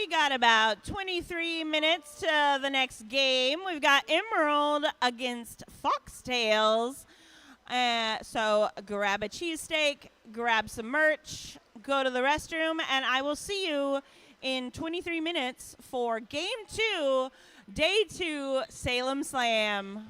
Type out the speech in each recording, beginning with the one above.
got about 23 minutes to the next game. We've got Emerald against Foxtails. So grab a cheesesteak, grab some merch, go to the restroom, and I will see you in 23 minutes for Game 2, Day 2, Salem Slam.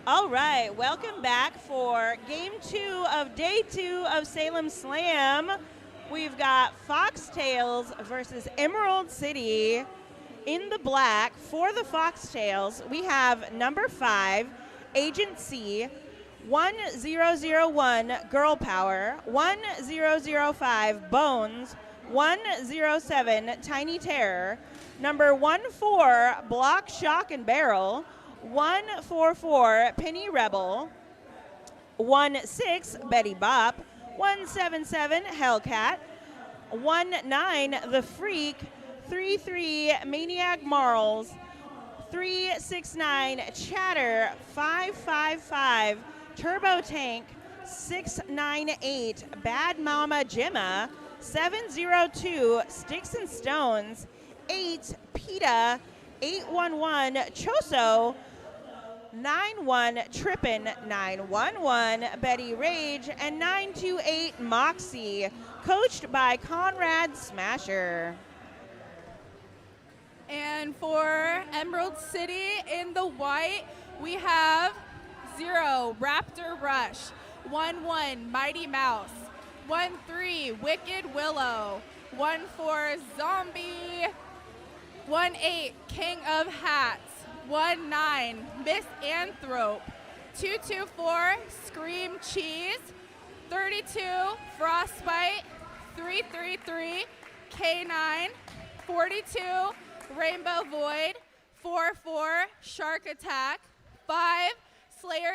All right, welcome back for game 2 of day 2 of Salem Slam. We've got Foxtails versus Emerald City. In the black for the Foxtails, we have number 5, Agent C, 1001 Girl Power, 1005 Bones, 107 Tiny Terror, number 14 Block Shock and Barrel, 144 Penny Rebel, 16 Betty Bop, 177 Hellcat, 19 The Freak, 33 Maniac Marls, 369 Chatter, 555 Turbo Tank, 698 Bad Mama Gemma, 702 Sticks and Stones, 8 PETA, 811 Choso, 91 Trippin', 911 Betty Rage, and 928 Moxie, coached by Conrad Smasher. And for Emerald City in the white, we have 0 Raptor Rush, 11 Mighty Mouse, 13 Wicked Willow, 14 Zombie, 18 King of Hats, 19 Miss Anthrope, 224 Scream Cheese, 32 Frostbite, 333 K9, 42 Rainbow Void, 44 Shark Attack, 5 Slayer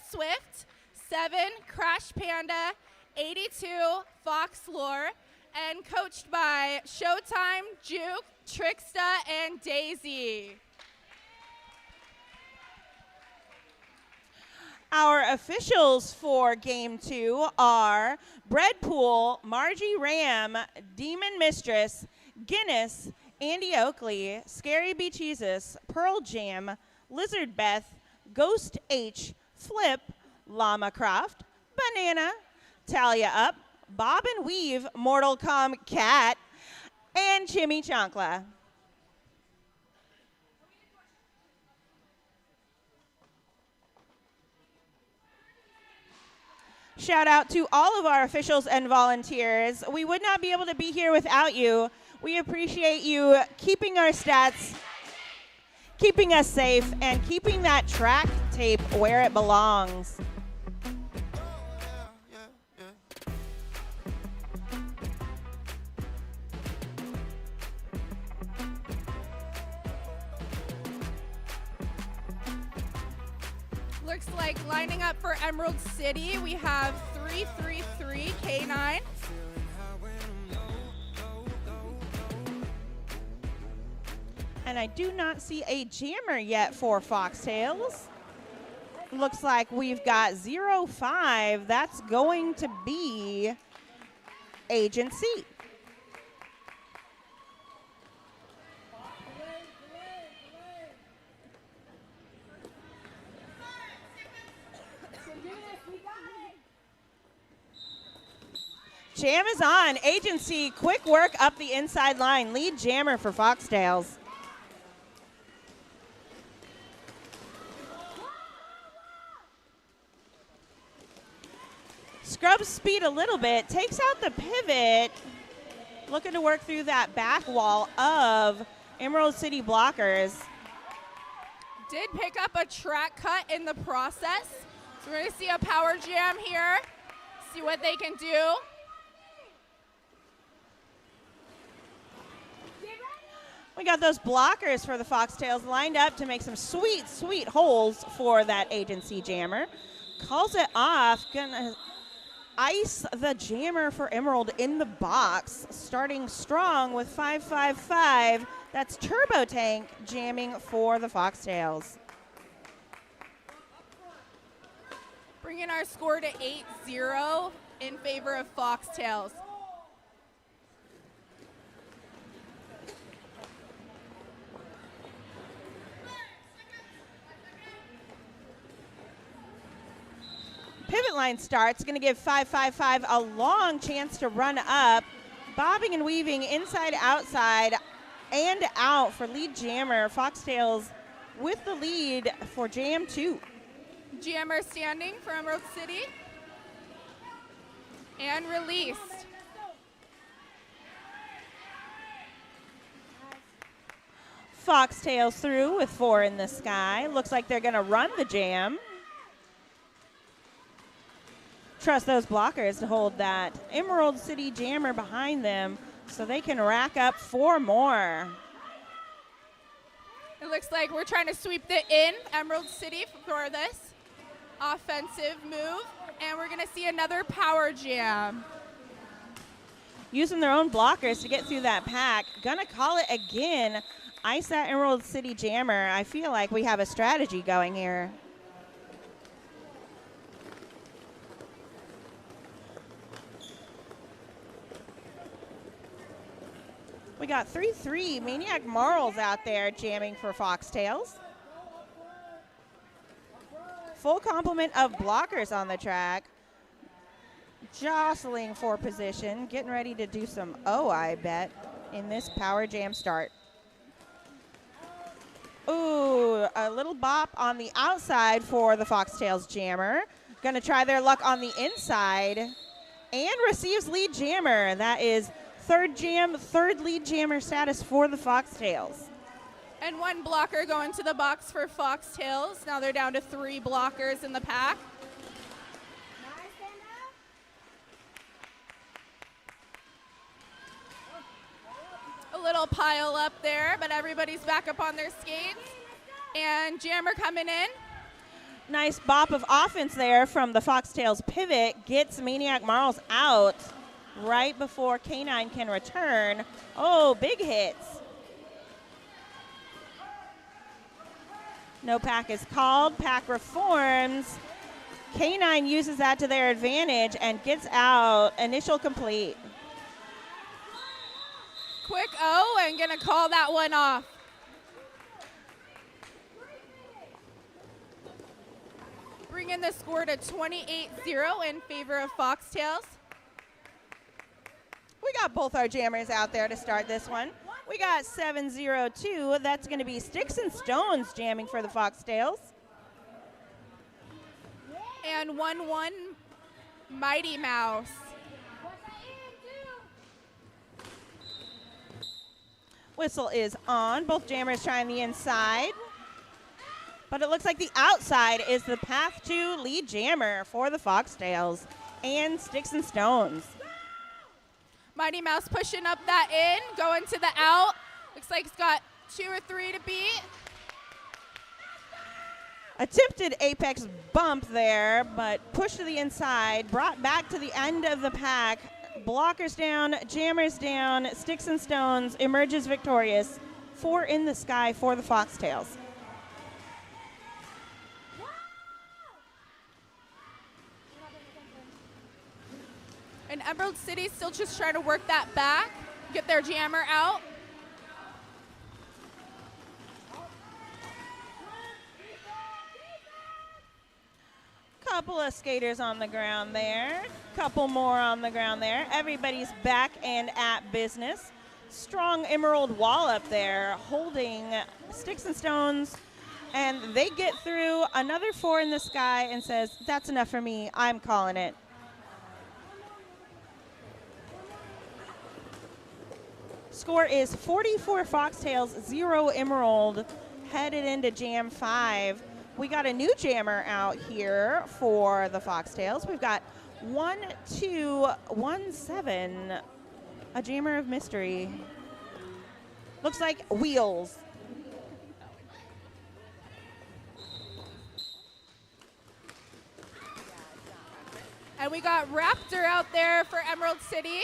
Swift, 7 Crash Panda, 82 Fox Lore, and coached by Showtime, Juke, Trixta, and Daisy. Our officials for game 2 are Breadpool, Margie Ram, Demon Mistress, Guinness, Andy Oakley, Scary Beachesus, Pearl Jam, Lizard Beth, Ghost H, Flip, Llama Croft, Banana, Talia Up, Bob and Weave, Mortal Cat, and Chimmy Chancla. Shout out to all of our officials and volunteers. We would not be able to be here without you. We appreciate you keeping our stats, keeping us safe, and keeping that track tape where it belongs. Looks like lining up for Emerald City, we have 333 K9. And I do not see a jammer yet for Foxtails. Looks like we've got 05. That's going to be Agent C. Jam is on. Agency, quick work up the inside line. Lead jammer for Foxtails. Scrubs speed a little bit, takes out the pivot, looking to work through that back wall of Emerald City blockers. Did pick up a track cut in the process. So we're going to see a power jam here, see what they can do. We got those blockers for the Foxtails lined up to make some sweet, sweet holes for that Agency jammer. Calls it off, gonna ice the jammer for Emerald in the box, starting strong with 555. That's Turbo Tank jamming for the Foxtails. Bringing our score to 8-0 in favor of Foxtails. Pivot line starts, going to give 555 a long chance to run up. Bobbing and weaving inside, outside, and out for lead jammer. Foxtails with the lead for Jam 2. Jammer standing for Emerald City. And released. Foxtails through with 4 in the sky. Looks like they're going to run the jam. Trust those blockers to hold that Emerald City jammer behind them so they can rack up 4 more. It looks like we're trying to sweep the in Emerald City for this offensive move. And we're going to see another power jam. Using their own blockers to get through that pack. Gonna call it again. Ice that Emerald City jammer. I feel like we have a strategy going here. We got 3-3 Maniac Marls out there jamming for Foxtails. Full complement of blockers on the track. Jostling for position, getting ready to do some I bet, in this power jam start. Ooh, a little bop on the outside for the Foxtails jammer. Gonna try their luck on the inside and receives lead jammer. That is third lead jammer status for the Foxtails. And 1 blocker going to the box for Foxtails. Now they're down to 3 blockers in the pack. A little pile up there, but everybody's back up on their skates. And jammer coming in. Nice bop of offense there from the Foxtails pivot. Gets Maniac Marls out right before K9 can return. Oh, big hits. No pack is called. Pack reforms. K9 uses that to their advantage and gets out. Initial complete. Quick O and gonna call that one off. Bringing the score to 28-0 in favor of Foxtails. We got both our jammers out there to start this one. We got 7-0-2. That's going to be Sticks and Stones jamming for the Foxtails. And 1-1 Mighty Mouse. Whistle is on. Both jammers trying the inside. But it looks like the outside is the path to lead jammer for the Foxtails and Sticks and Stones. Mighty Mouse pushing up that in, going to the out. Looks like it's got 2 or 3 to beat. Attempted apex bump there, but pushed to the inside, brought back to the end of the pack. Blockers down, jammers down, Sticks and Stones emerges victorious. 4 in the sky for the Foxtails. And Emerald City still just trying to work that back, get their jammer out. Couple of skaters on the ground there. Couple more on the ground there. Everybody's back and at business. Strong emerald wall up there holding Sticks and Stones. And they get through another 4 in the sky and says, that's enough for me. I'm calling it. Score is 44 Foxtails, 0 Emerald, headed into Jam 5. We got a new jammer out here for the Foxtails. We've got 1217, a jammer of mystery. Looks like Wheels. And we got Raptor out there for Emerald City.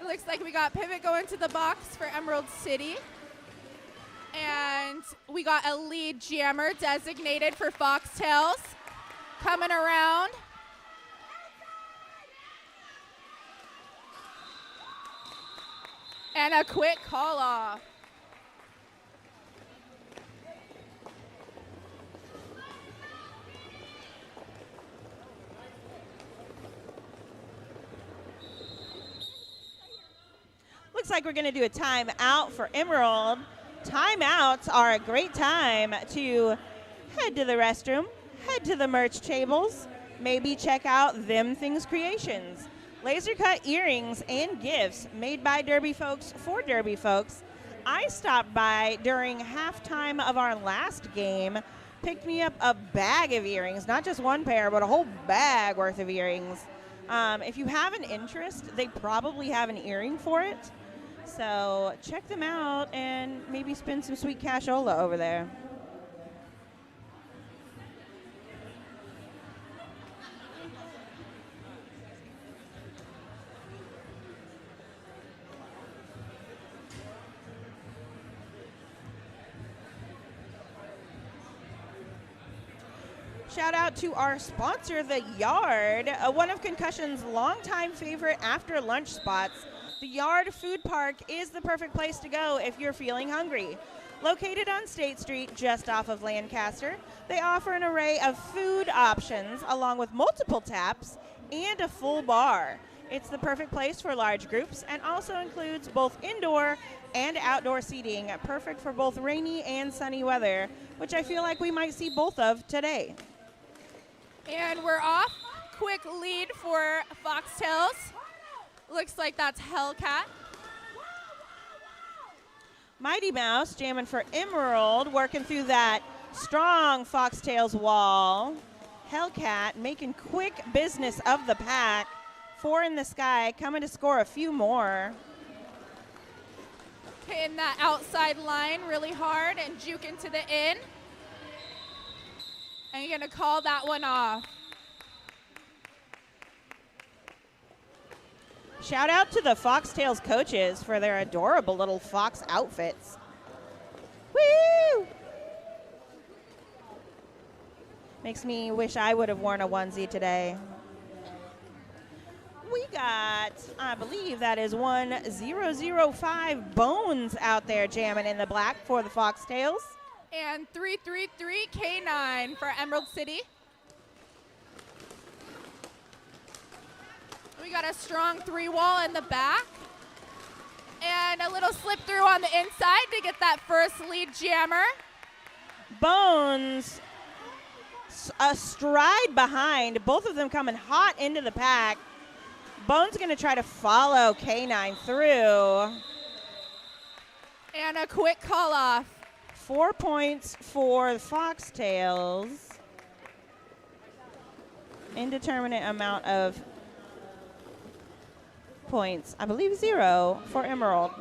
It looks like we got Pivot going to the box for Emerald City. And we got a lead jammer designated for Foxtails coming around. And a quick call off. looks like we're going to do a timeout for Emerald. Timeouts are a great time to head to the restroom, head to the merch tables, maybe check out Them Things Creations. Laser cut earrings and gifts made by Derby folks for Derby folks. I stopped by during halftime of our last game, picked me up a bag of earrings, not just one pair, but a whole bag worth of earrings. If you have an interest, they probably have an earring for it. So check them out and maybe spend some sweet cashola over there. Shout out to our sponsor, The Yard, one of Concussion's longtime favorite after lunch spots. The Yard Food Park is the perfect place to go if you're feeling hungry. Located on State Street, just off of Lancaster, they offer an array of food options along with multiple taps and a full bar. It's the perfect place for large groups and also includes both indoor and outdoor seating, perfect for both rainy and sunny weather, which I feel like we might see both of today. And we're off. Quick lead for Foxtails. Looks like that's Hellcat. Mighty Mouse jamming for Emerald, working through that strong Foxtails wall. Hellcat making quick business of the pack. 4 in the sky, coming to score a few more. Hitting that outside line really hard and juke into the in. And you're going to call that one off. Shout out to the Foxtails coaches for their adorable little fox outfits. Woo! Makes me wish I would have worn a onesie today. We got, I believe that is 1005 Bones out there jamming in the black for the Foxtails. And 333 K9 for Emerald City. We got a strong 3-wall in the back. And a little slip through on the inside to get that first lead jammer. Bones a stride behind, both of them coming hot into the pack. Bones going to try to follow K9 through. And a quick call off. 4 points for the Foxtails. Indeterminate amount of points. I believe 0 for Emerald.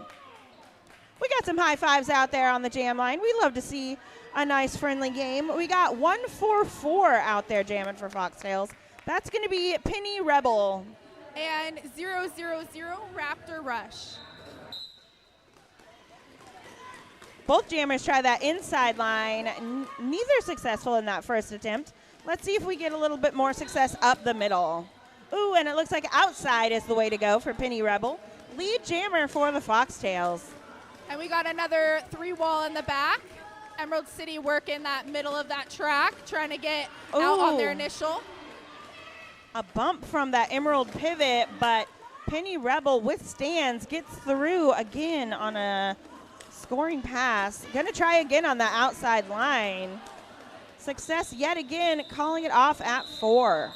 We got some high fives out there on the jam line. We love to see a nice friendly game. We got 144 out there jamming for Foxtails. That's going to be Penny Rebel. And 000 Raptor Rush. Both jammers try that inside line. Neither successful in that first attempt. Let's see if we get a little bit more success up the middle. Ooh, and it looks like outside is the way to go for Penny Rebel. Lead jammer for the Foxtails. And we got another 3-wall in the back. Emerald City working that middle of that track, trying to get out on their initial. A bump from that Emerald pivot, but Penny Rebel withstands, gets through again on a scoring pass. Gonna try again on the outside line. Success yet again, calling it off at 4.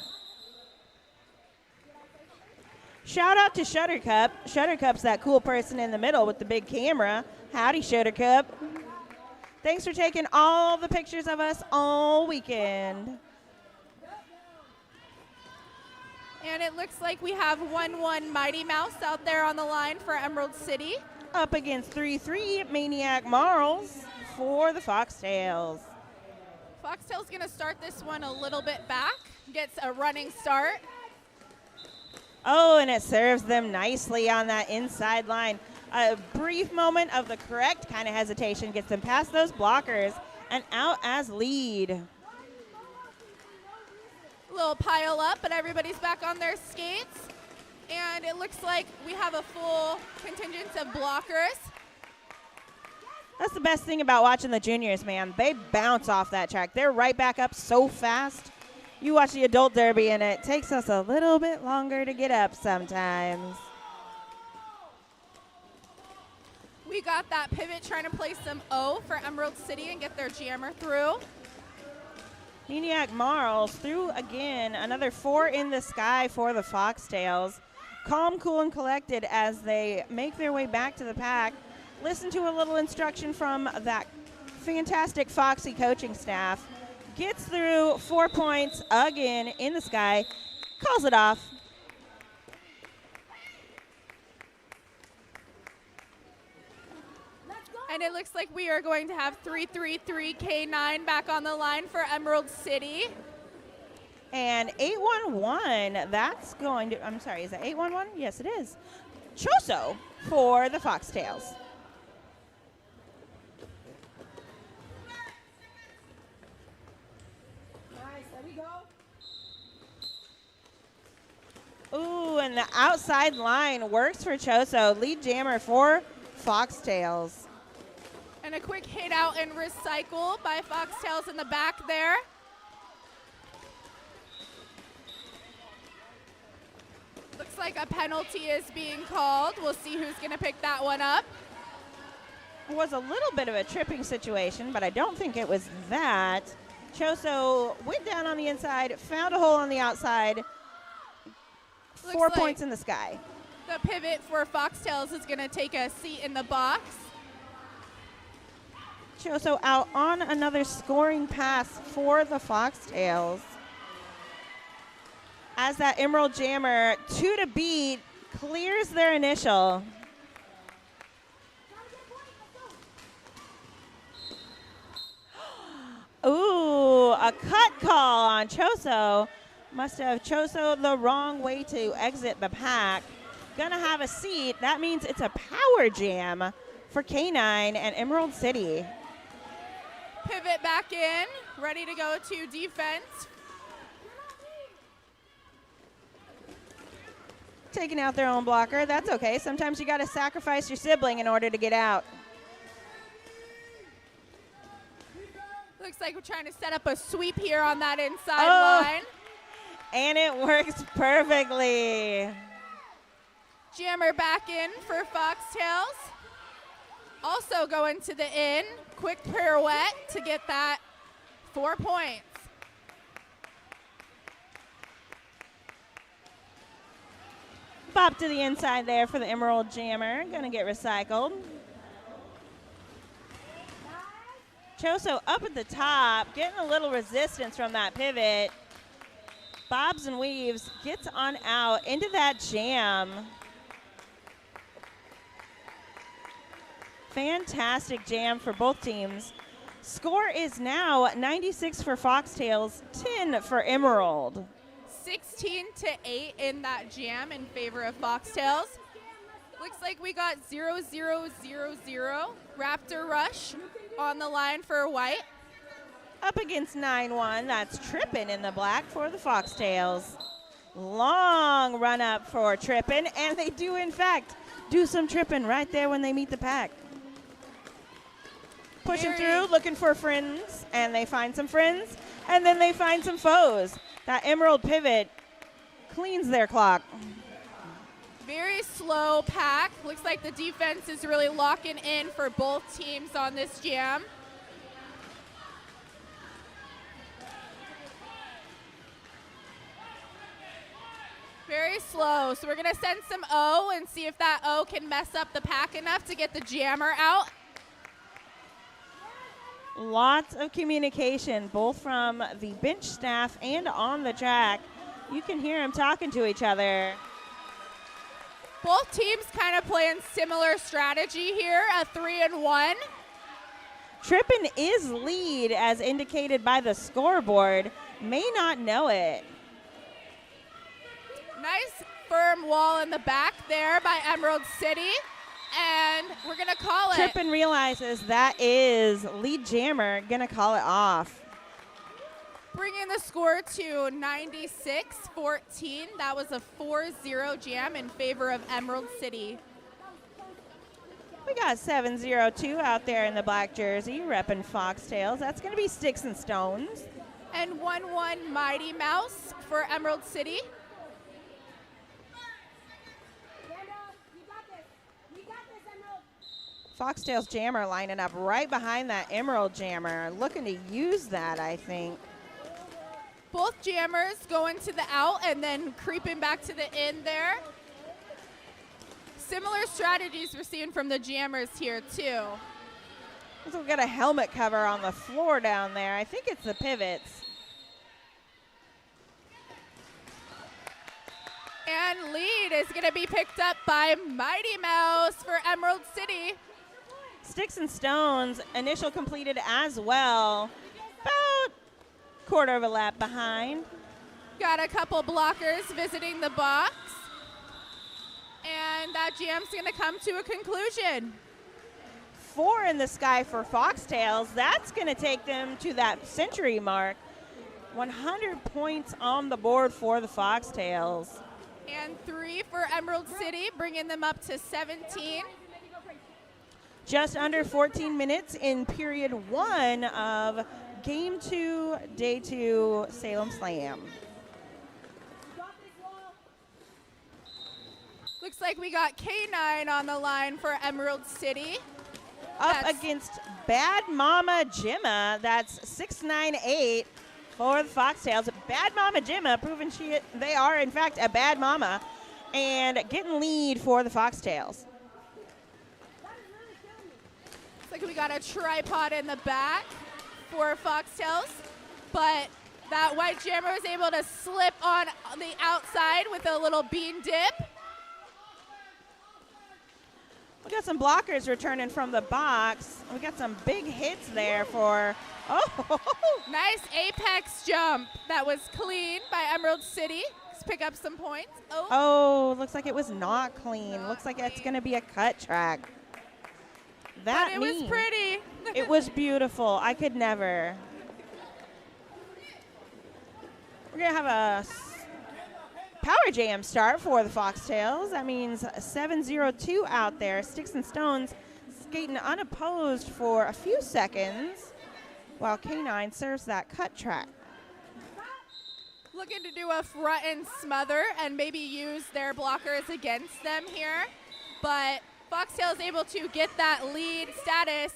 Shout out to Shuttercup. Shuttercup's that cool person in the middle with the big camera. Howdy, Shuttercup. Thanks for taking all the pictures of us all weekend. And it looks like we have 1-1 Mighty Mouse out there on the line for Emerald City. Up against 3-3 Maniac Marls for the Foxtails. Foxtail's going to start this one a little bit back. Gets a running start. Oh, and it serves them nicely on that inside line. A brief moment of the correct kind of hesitation gets them past those blockers and out as lead. A little pile up, but everybody's back on their skates. And it looks like we have a full contingent of blockers. That's the best thing about watching the juniors, man. They bounce off that track. They're right back up so fast. You watch the adult derby, and it takes us a little bit longer to get up sometimes. We got that pivot trying to play some O for Emerald City and get their jammer through. Maniac Marls threw again, another 4 in the sky for the Foxtails. Calm, cool, and collected as they make their way back to the pack. Listen to a little instruction from that fantastic Foxy coaching staff. Gets through 4 points again in the sky, calls it off. And it looks like we are going to have 333 K9 back on the line for Emerald City. And 811, that's going to, I'm sorry, is that 811? Yes, it is. Choso for the Foxtails. Ooh, and the outside line works for Choso. Lead jammer for Foxtails. And a quick hit out and recycle by Foxtails in the back there. Looks like a penalty is being called. We'll see who's going to pick that one up. It was a little bit of a tripping situation, but I don't think it was that. Choso went down on the inside, found a hole on the outside. Looks 4 like points in the sky. the pivot for Foxtails is going to take a seat in the box. Choso out on another scoring pass for the Foxtails. As that Emerald Jammer, 2 to beat, clears their initial. Ooh, a cut call on Choso. Must have Choso the wrong way to exit the pack. Gonna have a seat. That means it's a power jam for K9 and Emerald City. Pivot back in, ready to go to defense. Taking out their own blocker. That's okay. Sometimes you got to sacrifice your sibling in order to get out. Looks like we're trying to set up a sweep here on that inside line. And it works perfectly. Jammer back in for Foxtails. Also going to the in. Quick pirouette to get that 4 points. Bop to the inside there for the Emerald Jammer. Gonna get recycled. Choso up at the top, getting a little resistance from that pivot. Bobs and weaves, gets on out into that jam. Fantastic jam for both teams. Score is now 96 for Foxtails, 10 for Emerald. 16-8 in that jam in favor of Foxtails. Looks like we got 0-0-0-0 Raptor Rush on the line for white. Up against 9-1, that's Trippin in the black for the Foxtails. Long run up for Trippin, and they do in fact do some tripping right there when they meet the pack. Pushing through, looking for friends, and they find some friends, and then they find some foes. That Emerald pivot cleans their clock. Very slow pack. Looks like the defense is really locking in for both teams on this jam. Very slow. So we're going to send some O and see if that O can mess up the pack enough to get the jammer out. Lots of communication, both from the bench staff and on the track. You can hear them talking to each other. Both teams kind of playing similar strategy here, a 3-1. Trippin is lead as indicated by the scoreboard. May not know it. Nice firm wall in the back there by Emerald City. And we're going to call it. Trippin realizes that is lead jammer, going to call it off. Bringing the score to 96-14. That was a 4-0 jam in favor of Emerald City. We got 702 out there in the black jersey, repping Foxtails. That's going to be Sticks and Stones. And 1-1 Mighty Mouse for Emerald City. Foxtails jammer lining up right behind that Emerald jammer, looking to use that, I think. Both jammers going to the out and then creeping back to the in there. Similar strategies we're seeing from the jammers here too. So we've got a helmet cover on the floor down there. I think it's the pivots. And lead is going to be picked up by Mighty Mouse for Emerald City. Sticks and Stones, initial completed as well. About quarter of a lap behind. Got a couple blockers visiting the box. And that jam's going to come to a conclusion. 4 in the sky for Foxtails. That's going to take them to that century mark. 100 points on the board for the Foxtails. And 3 for Emerald City, bringing them up to 17. Just under 14 minutes in period 1 of game 2, day 2, Salem Slam. Looks like we got K9 on the line for Emerald City. Up against Bad Mama Jimma. That's 698 for the Foxtails. Bad Mama Jimma proving they are, in fact, a bad mama. And getting lead for the Foxtails. Looks like we got a tripod in the back for Foxtails. But that white jammer was able to slip on the outside with a little bean dip. We got some blockers returning from the box. We got some big hits there for, Nice apex jump that was clean by Emerald City. Let's pick up some points. Looks like it was not clean. Looks like it's going to be a cut track. But it was pretty. It was beautiful. I could never. We're going to have a power jam start for the Foxtails. That means 7:02 out there. Sticks and Stones skating unopposed for a few seconds while K9 serves that cut track. Looking to do a front and smother and maybe use their blockers against them here. But Foxtails able to get that lead status.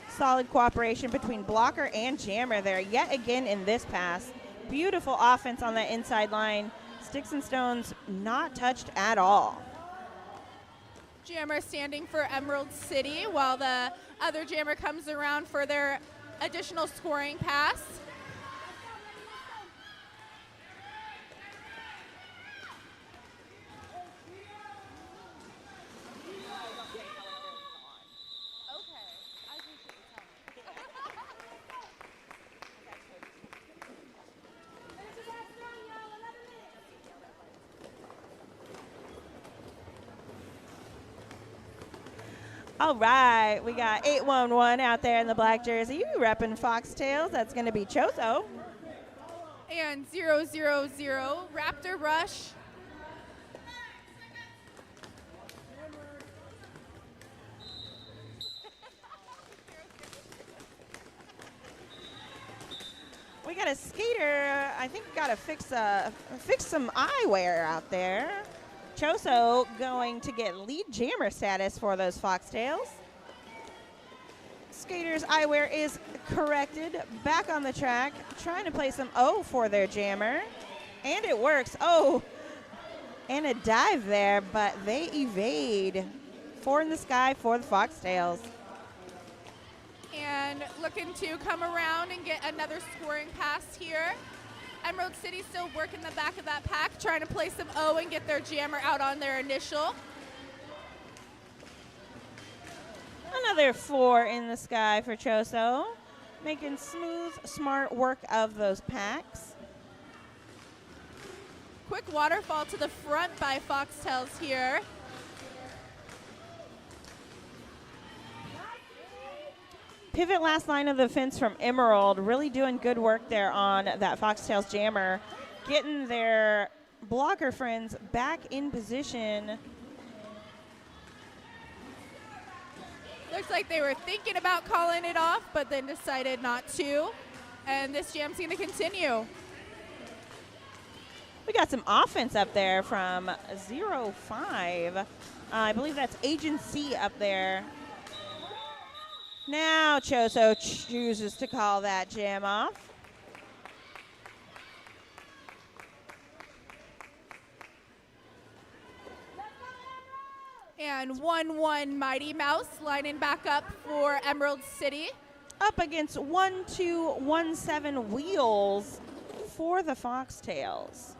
Solid cooperation between blocker and jammer there yet again in this pass. Beautiful offense on that inside line. Sticks and Stones not touched at all. Jammer standing for Emerald City while the other jammer comes around for their additional scoring pass. All right, we got 811 out there in the black jersey, repping Foxtails. That's going to be Choso. And 000 Raptor Rush. We got a skater. I think got to fix some eyewear out there. Choso going to get lead jammer status for those Foxtails. Skater's eyewear is corrected. Back on the track, trying to play some O for their jammer. And it works. Oh, and a dive there, but they evade. 4 in the sky for the Foxtails. And looking to come around and get another scoring pass here. Emerald City still working the back of that pack, trying to play some O and get their jammer out on their initial. Another 4 in the sky for Choso, making smooth, smart work of those packs. Quick waterfall to the front by Foxtails here. Pivot last line of the fence from Emerald, really doing good work there on that Foxtails jammer, getting their blocker friends back in position. Looks like they were thinking about calling it off, but then decided not to. And this jam's going to continue. We got some offense up there from 0-5. I believe that's Agency up there. Now Choso chooses to call that jam off. And 1-1 Mighty Mouse lining back up for Emerald City. Up against 1-2-1-7 Wheels for the Foxtails.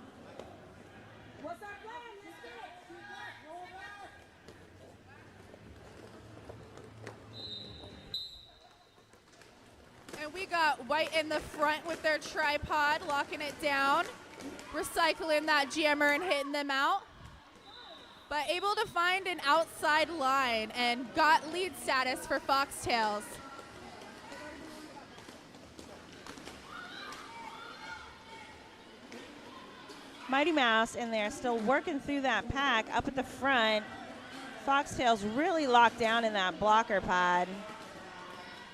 And we got White in the front with their tripod, locking it down, recycling that jammer and hitting them out. But able to find an outside line and got lead status for Foxtails. Mighty Mouse in there still working through that pack up at the front. Foxtails really locked down in that blocker pod.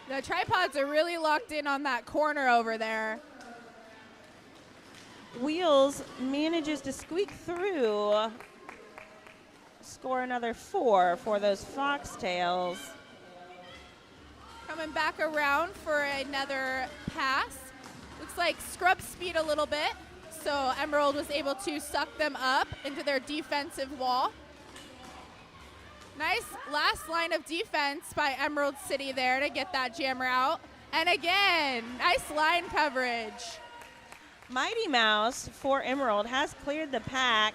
The tripods are really locked in on that corner over there. Wheels manages to squeak through, score another 4 for those Foxtails. Coming back around for another pass. Looks like scrub speed a little bit, so Emerald was able to suck them up into their defensive wall. Nice last line of defense by Emerald City there to get that jammer out. And again, nice line coverage. Mighty Mouse for Emerald has cleared the pack.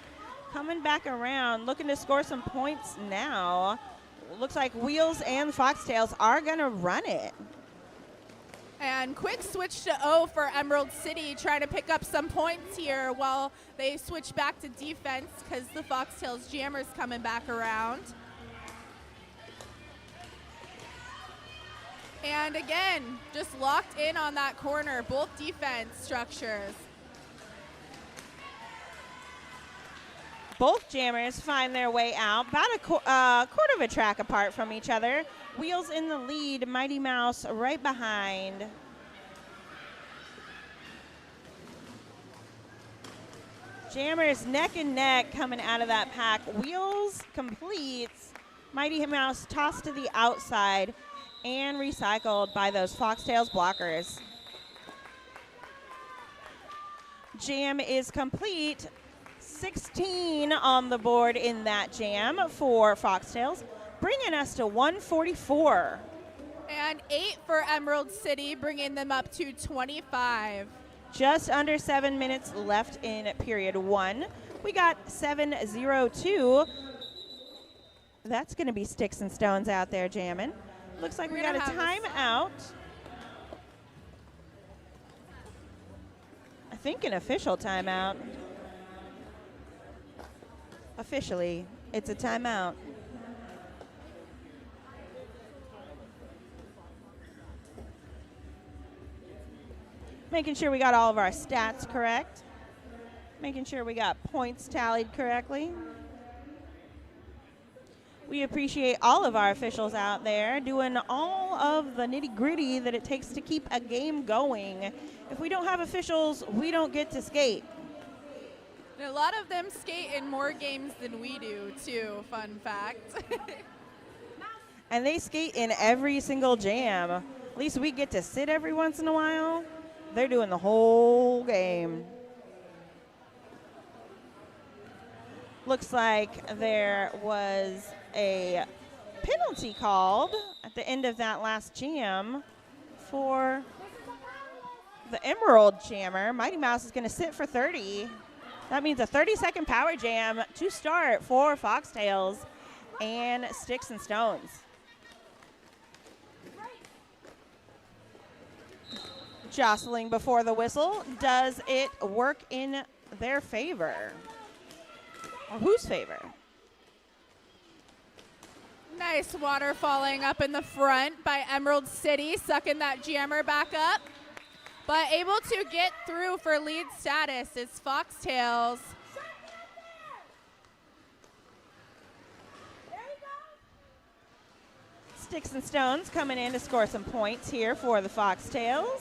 Coming back around, looking to score some points now. Looks like Wheels and Foxtails are going to run it. And quick switch to O for Emerald City, trying to pick up some points here while they switch back to defense because the Foxtails jammer's coming back around. And again, just locked in on that corner, both defense structures. Both jammers find their way out, about a quarter of a track apart from each other. Wheels in the lead, Mighty Mouse right behind. Jammers neck and neck coming out of that pack. Wheels completes. Mighty Mouse tossed to the outside and recycled by those Foxtails blockers. Jam is complete. 16 on the board in that jam for Foxtails, bringing us to 144. And 8 for Emerald City, bringing them up to 25. Just under 7 minutes left in period 1. We got 7-0-2. That's going to be Sticks and Stones out there jamming. Looks like we got a timeout. I think an official timeout. Officially, it's a timeout. Making sure we got all of our stats correct. Making sure we got points tallied correctly. We appreciate all of our officials out there doing all of the nitty-gritty that it takes to keep a game going. If we don't have officials, we don't get to skate. A lot of them skate in more games than we do, too, fun fact. And they skate in every single jam. At least we get to sit every once in a while. They're doing the whole game. Looks like there was a penalty called at the end of that last jam for the Emerald Jammer. Mighty Mouse is going to sit for 30. That means a 30-second power jam to start for Foxtails and Sticks and Stones. Jostling before the whistle. Does it work in their favor? Or whose favor? Nice water falling up in the front by Emerald City, sucking that jammer back up. But able to get through for lead status is Foxtails. Sticks and Stones coming in to score some points here for the Foxtails.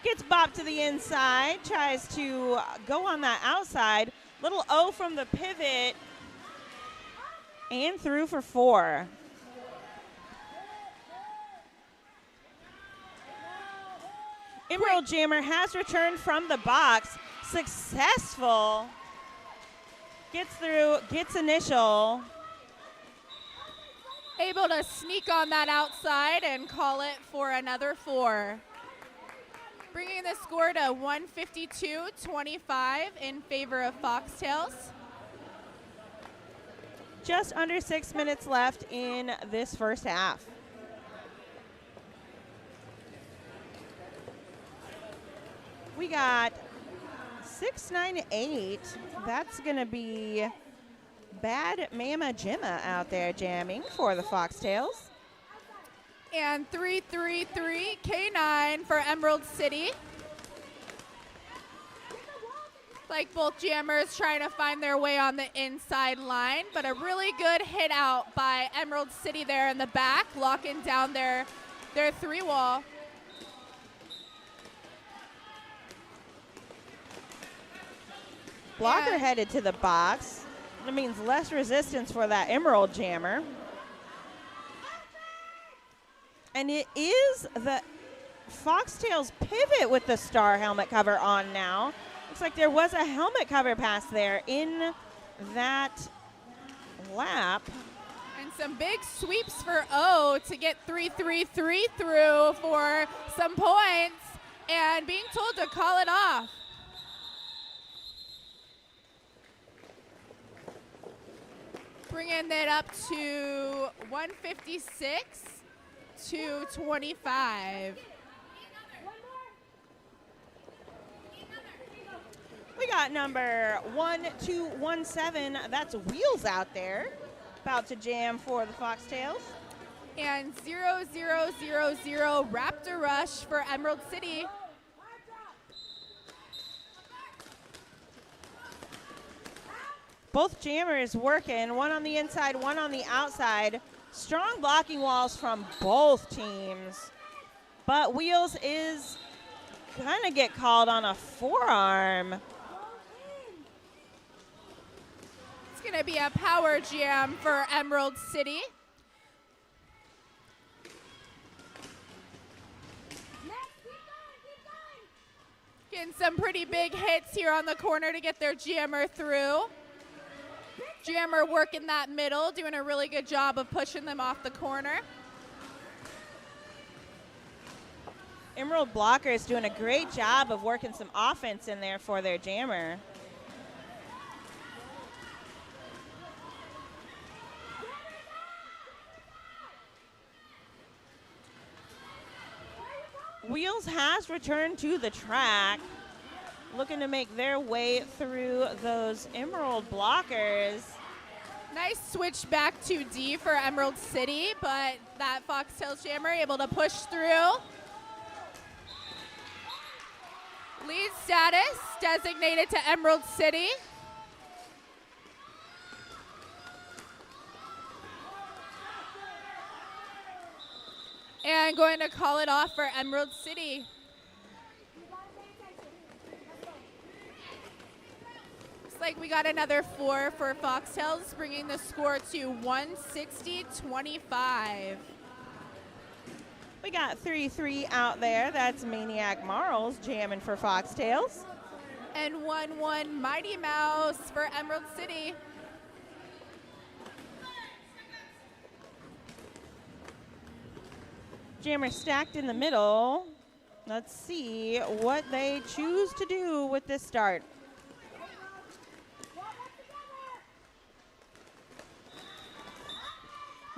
Gets bopped to the inside, tries to go on that outside. Little O from the pivot, and through for 4. Emerald Jammer has returned from the box. Successful. Gets through, gets initial. Able to sneak on that outside and call it for another 4. Bringing the score to 152-25 in favor of Foxtails. Just under 6 minutes left in this first half. We got 6, 9, 8. That's going to be Bad Mama Gemma out there jamming for the Foxtails. And 3-3-3 K9 for Emerald City. Like both jammers trying to find their way on the inside line, but a really good hit out by Emerald City there in the back, locking down their 3-wall. Blocker headed to the box. That means less resistance for that Emerald Jammer. And it is the Foxtails pivot with the star helmet cover on now. Looks like there was a helmet cover pass there in that lap. And some big sweeps for O to get 3-3-3 through for some points and being told to call it off. Bringing it up to 156-25. We got number 1217. That's Wheels out there. About to jam for the Foxtails. And 0000 Raptor Rush for Emerald City. Both jammers working, one on the inside, one on the outside. Strong blocking walls from both teams. But Wheels is gonna get called on a forearm. It's gonna be a power jam for Emerald City. Getting some pretty big hits here on the corner to get their jammer through. Jammer working that middle, doing a really good job of pushing them off the corner. Emerald Blocker is doing a great job of working some offense in there for their jammer. Wheels has returned to the track, looking to make their way through those Emerald Blockers. Nice switch back to D for Emerald City, but that Foxtails jammer able to push through. Lead status designated to Emerald City. And going to call it off for Emerald City. Looks like we got another 4 for Foxtails, bringing the score to 160-25. We got 3-3 out there. That's Maniac Marls jamming for Foxtails. And 1-1 Mighty Mouse for Emerald City. Jammer stacked in the middle. Let's see what they choose to do with this start.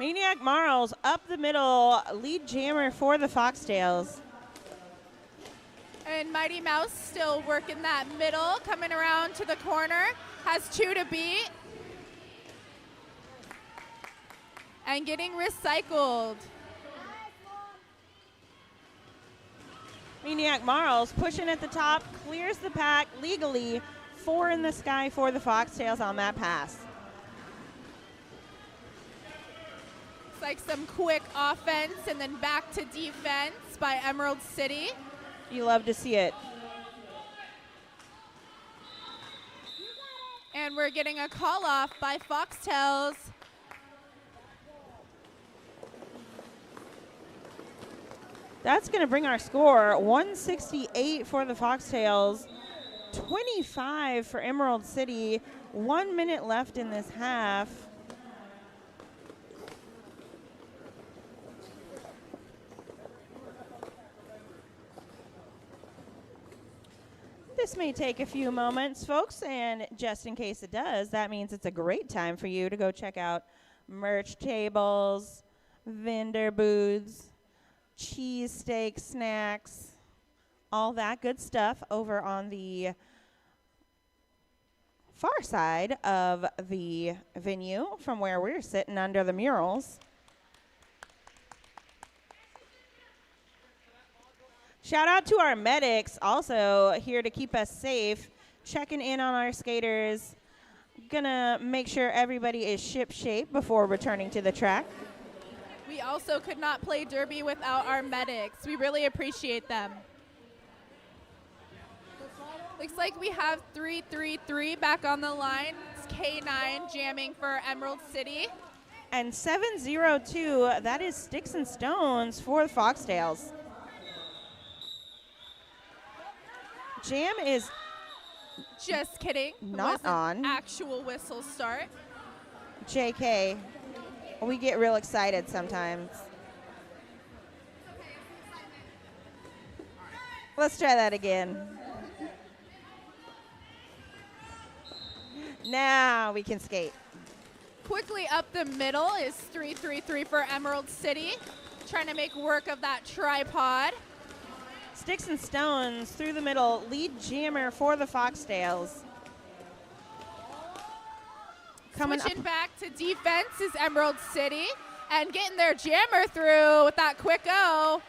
Maniac Marls up the middle, lead jammer for the Foxtails. And Mighty Mouse still working that middle, coming around to the corner, has 2 to beat. And getting recycled. Maniac Marls pushing at the top, clears the pack legally. 4 in the sky for the Foxtails on that pass. It's like some quick offense and then back to defense by Emerald City. You love to see it. And we're getting a call off by Foxtails. That's going to bring our score 168 for the Foxtails, 25 for Emerald City. 1 minute left in this half. This may take a few moments, folks, and just in case it does, that means it's a great time for you to go check out merch tables, vendor booths, cheesesteak snacks, all that good stuff over on the far side of the venue from where we're sitting under the murals. Shout out to our medics, also here to keep us safe, checking in on our skaters. Gonna make sure everybody is ship shape before returning to the track. We also could not play derby without our medics. We really appreciate them. Looks like we have 333 back on the line. It's K9 jamming for Emerald City. And 702, that is Sticks and Stones for the Foxtails. Jam is just kidding. Not on. Actual whistle start. JK, we get real excited sometimes. Let's try that again. Now we can skate. Quickly up the middle is 333 for Emerald City. Trying to make work of that tripod. Sticks and Stones through the middle, lead jammer for the Foxtails. Switching back to defense is Emerald City and getting their jammer through with that quick O.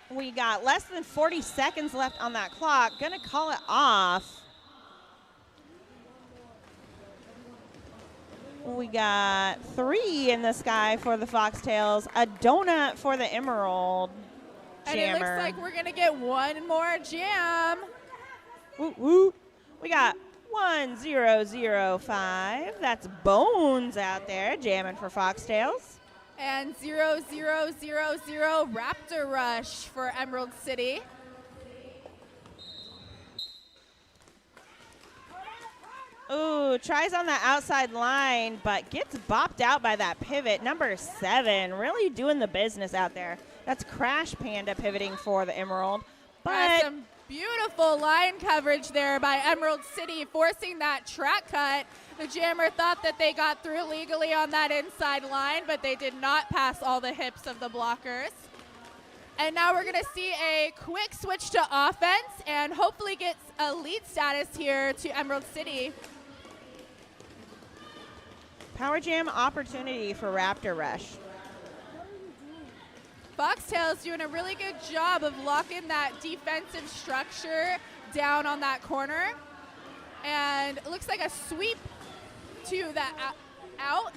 We got less than 40 seconds left on that clock. Gonna call it off. We got 3 in the sky for the Foxtails, a donut for the Emerald and jammer. And it looks like we're going to get one more jam. Woo, woo. We got 1005. That's Bones out there jamming for Foxtails. And 0000 Raptor Rush for Emerald City. Ooh, tries on the outside line, but gets bopped out by that pivot. Number 7, really doing the business out there. That's Crash Panda pivoting for the Emerald. But some beautiful line coverage there by Emerald City, forcing that track cut. The jammer thought that they got through legally on that inside line, but they did not pass all the hips of the blockers. And now we're going to see a quick switch to offense and hopefully get a lead status here to Emerald City. Power jam opportunity for Raptor Rush. Foxtails doing a really good job of locking that defensive structure down on that corner. And it looks like a sweep to that out.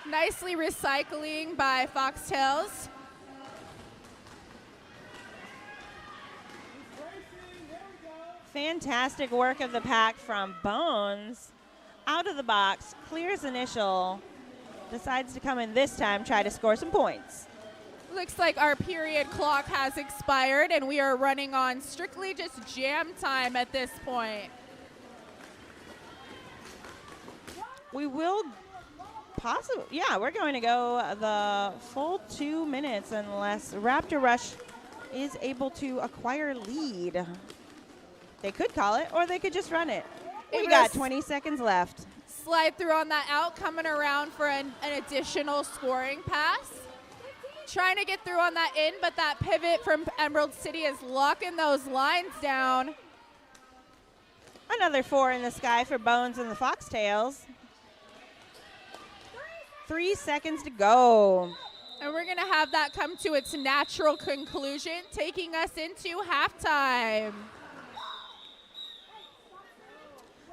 Nicely recycling by Foxtails. Fantastic work of the pack from Bones. Out of the box, clears initial, decides to come in this time, try to score some points. Looks like our period clock has expired and we are running on strictly just jam time at this point. We will possibly, yeah, we're going to go the full 2 minutes unless Raptor Rush is able to acquire lead. They could call it, or they could just run it. We got 20 seconds left. Slide through on that out, coming around for an additional scoring pass. Trying to get through on that in, but that pivot from Emerald City is locking those lines down. Another 4 in the sky for Bones and the Foxtails. 3 seconds to go. And we're going to have that come to its natural conclusion, taking us into halftime.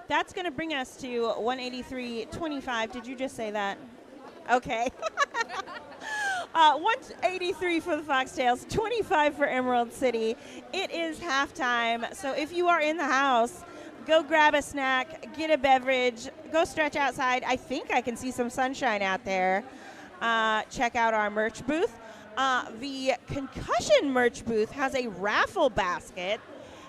That's going to bring us to 183.25. Did you just say that? Okay. 183 for the Foxtails, 25 for Emerald City. It is halftime, so if you are in the house, go grab a snack, get a beverage, go stretch outside. I think I can see some sunshine out there. Check out our merch booth. The concussion merch booth has a raffle basket.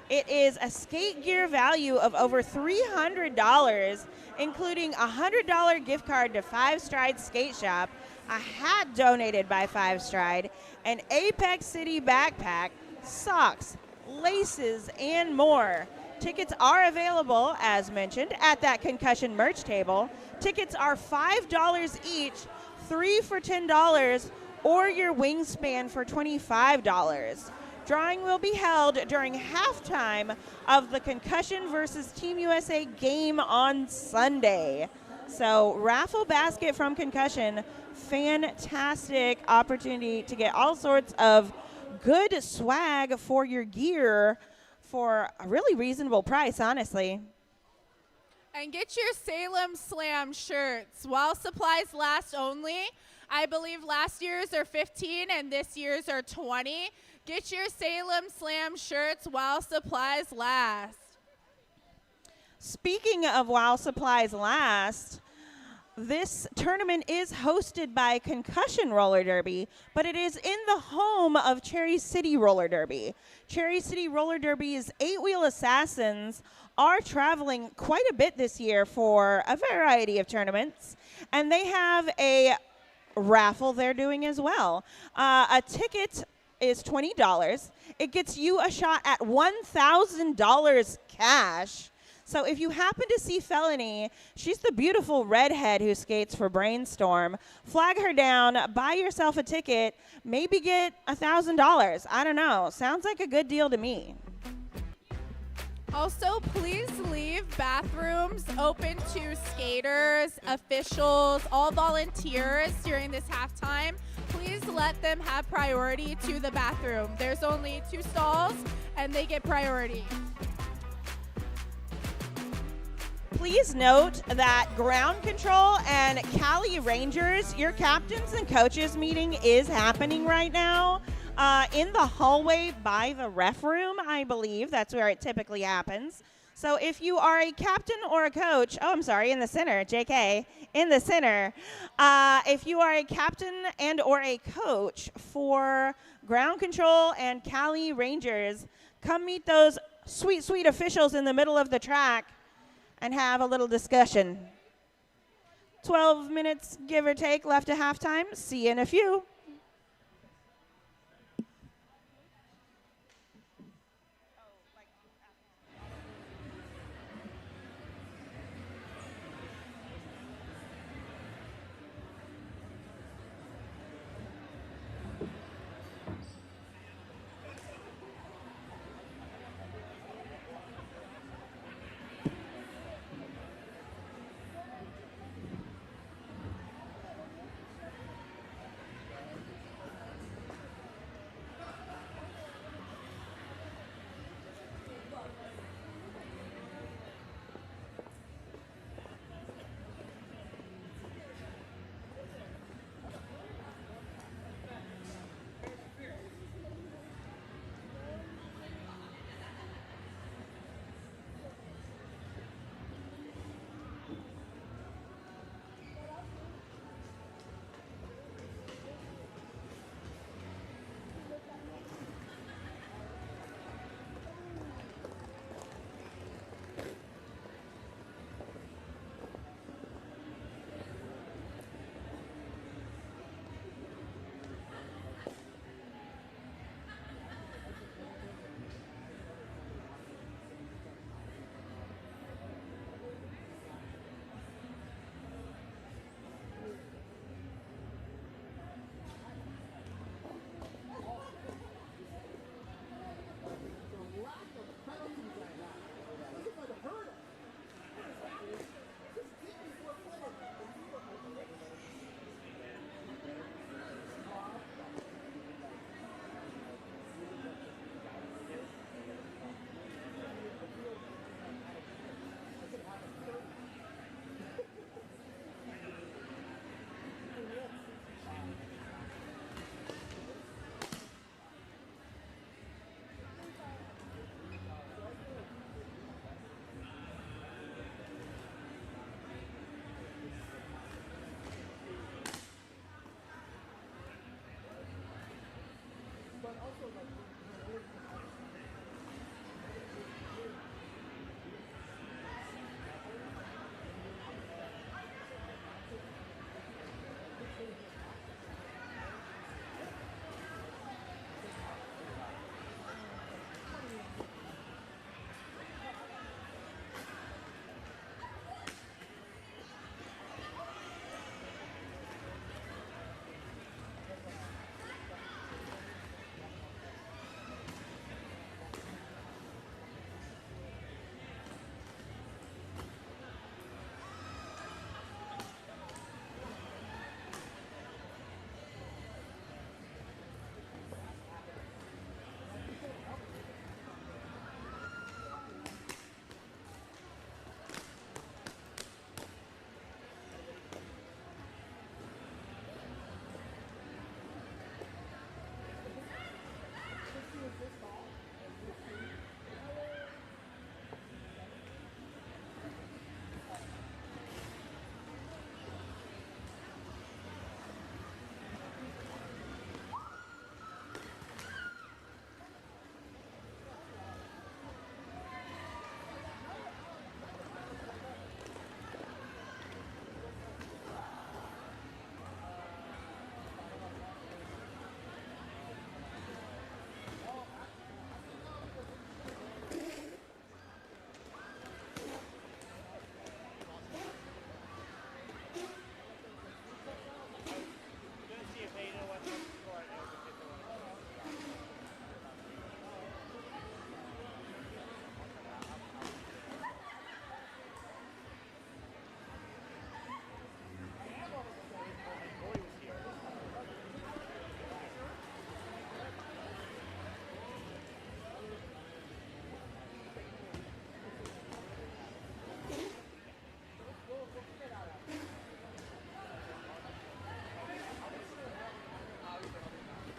It is a skate gear value of over $300, including a $100 gift card to Five Stride Skate Shop, a hat donated by Five Stride, an Apex City backpack, socks, laces, and more. Tickets are available, as mentioned, at that concussion merch table. Tickets are $5 each, 3 for $10, or your wingspan for $25. Drawing will be held during halftime of the Concussion versus Team USA game on Sunday. So, raffle basket from Concussion, fantastic opportunity to get all sorts of good swag for your gear for a really reasonable price, honestly. And get your Salem Slam shirts while supplies last only. I believe last year's are 15 and this year's are 20. Get your Salem Slam shirts while supplies last. Speaking of while supplies last, this tournament is hosted by Concussion Roller Derby, but it is in the home of Cherry City Roller Derby. Cherry City Roller Derby's 8-wheel assassins are traveling quite a bit this year for a variety of tournaments, and they have a raffle they're doing as well. A ticket is $20. It gets you a shot at $1,000 cash. So if you happen to see Felony, she's the beautiful redhead who skates for Brainstorm. Flag her down, buy yourself a ticket, maybe get $1,000. I don't know. Sounds like a good deal to me. Also, please leave bathrooms open to skaters, officials, all volunteers during this halftime. Please let them have priority to the bathroom. There's only 2 stalls, and they get priority. Please note that Ground Control and Cali Rangers, your captains and coaches meeting is happening right now in the hallway by the ref room, I believe. That's where it typically happens. So if you are a captain or a coach, in the center, JK, in the center. If you are a captain and or a coach for Ground Control and Cali Rangers, come meet those sweet, sweet officials in the middle of the track and have a little discussion. 12 minutes, give or take, left at halftime. See you in a few.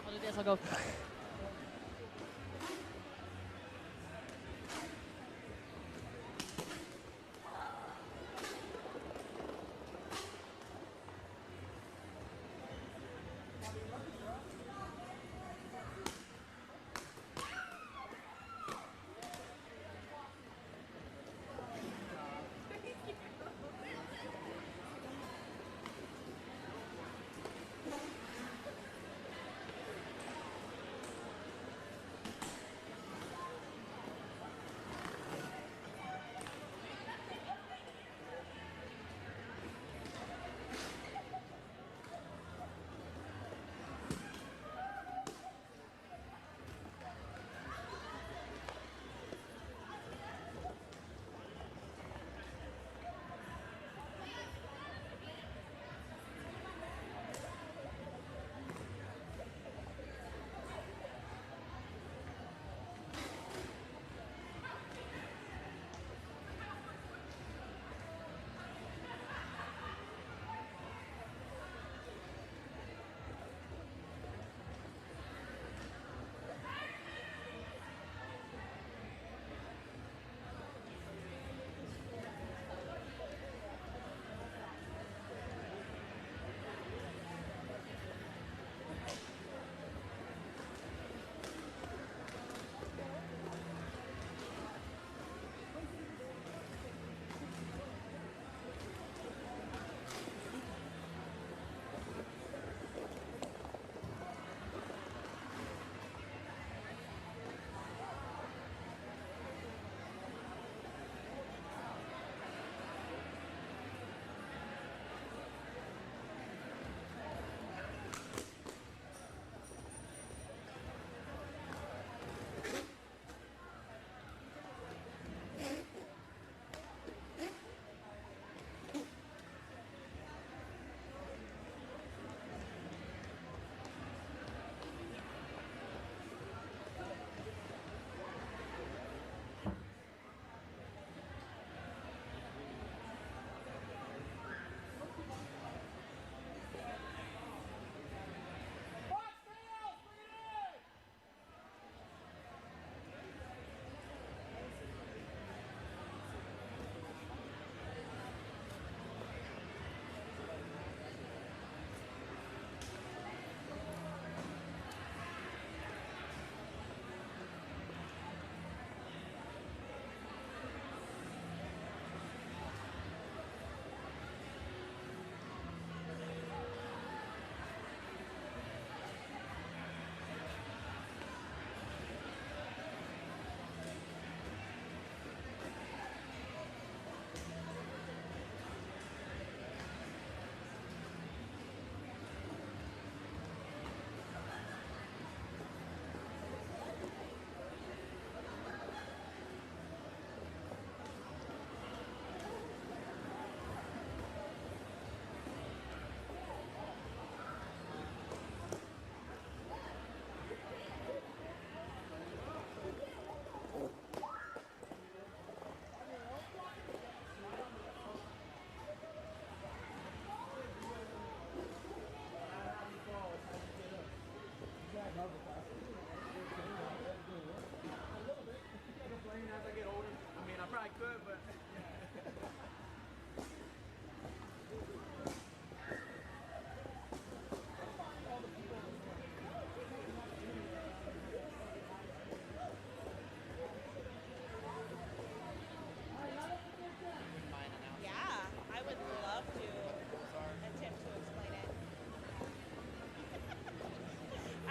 I'll do this. I'll go.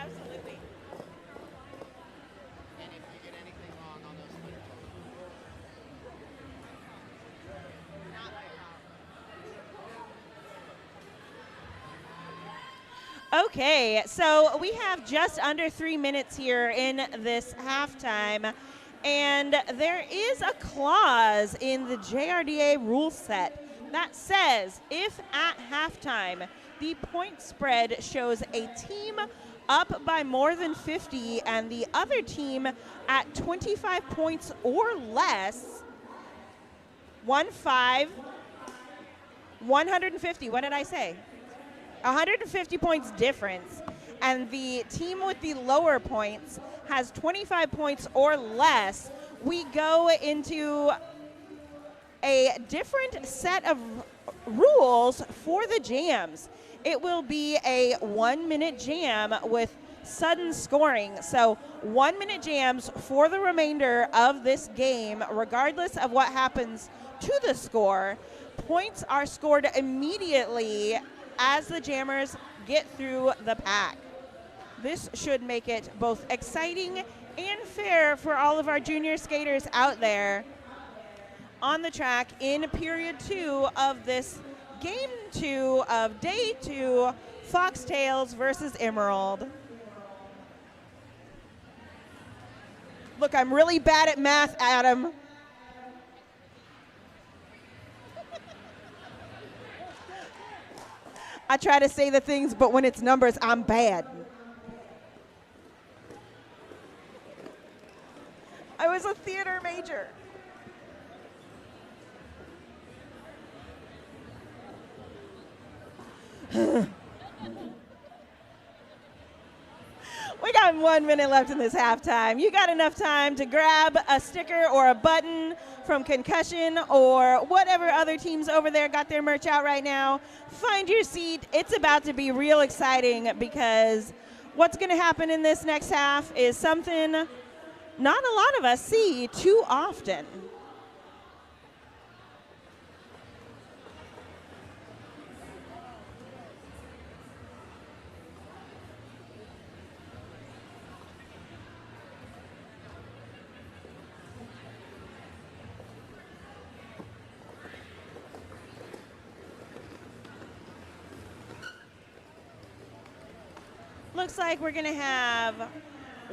Absolutely. And if you get anything wrong on those splinter Not my problem. Okay, so we have just under 3 minutes here in this halftime, and there is a clause in the JRDA rule set that says if at halftime the point spread shows a team up by more than 50 and the other team at 25 points or less, 150, what did I say? 150 points difference, and the team with the lower points has 25 points or less, we go into a different set of rules for the jams. It will be a 1-minute jam with sudden scoring. So 1-minute jams for the remainder of this game, regardless of what happens to the score. Points are scored immediately as the jammers get through the pack. This should make it both exciting and fair for all of our junior skaters out there on the track in period 2 of this game 2 of day 2, Foxtails versus Emerald. Look, I'm really bad at math, Adam. I try to say the things, but when it's numbers, I'm bad. I was a theater major. We got 1 minute left in this halftime. You got enough time to grab a sticker or a button from Concussion or whatever other teams over there got their merch out right now. Find your seat. It's about to be real exciting because what's going to happen in this next half is something not a lot of us see too often. Looks like we're going to have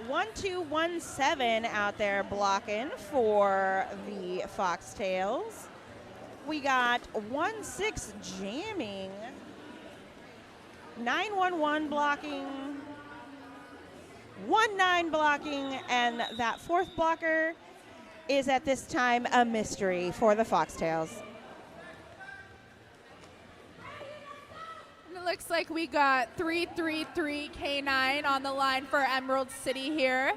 1217 out there blocking for the Foxtails. We got 16 jamming, 911 blocking, 19 blocking, and that fourth blocker is at this time a mystery for the Foxtails. It looks like we got 333 K9 on the line for Emerald City here.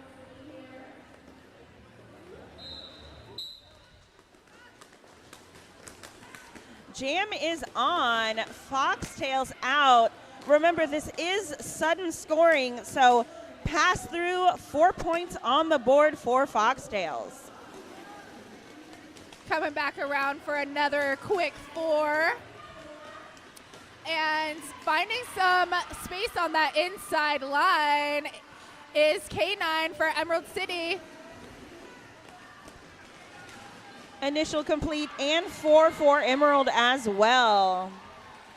Jam is on, Foxtails out. Remember, this is sudden scoring, so pass through, 4 points on the board for Foxtails. Coming back around for another quick 4. And finding some space on that inside line is K9 for Emerald City. Initial complete and 4 for Emerald as well.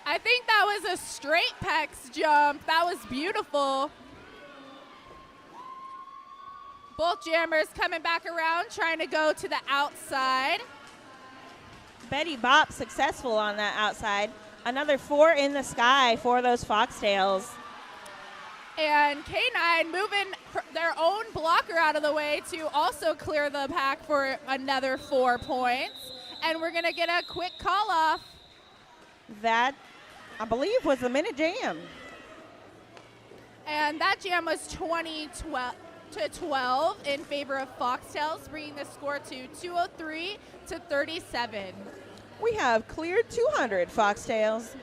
I think that was a straight pecs jump. That was beautiful. Both jammers coming back around, trying to go to the outside. Betty Bopp successful on that outside. Another 4 in the sky for those Foxtails. And K9 moving their own blocker out of the way to also clear the pack for another 4 points. And we're going to get a quick call off. That, I believe, was the minute jam. And that jam was 20-12 in favor of Foxtails, bringing the score to 203-37. We have cleared 200 Foxtails.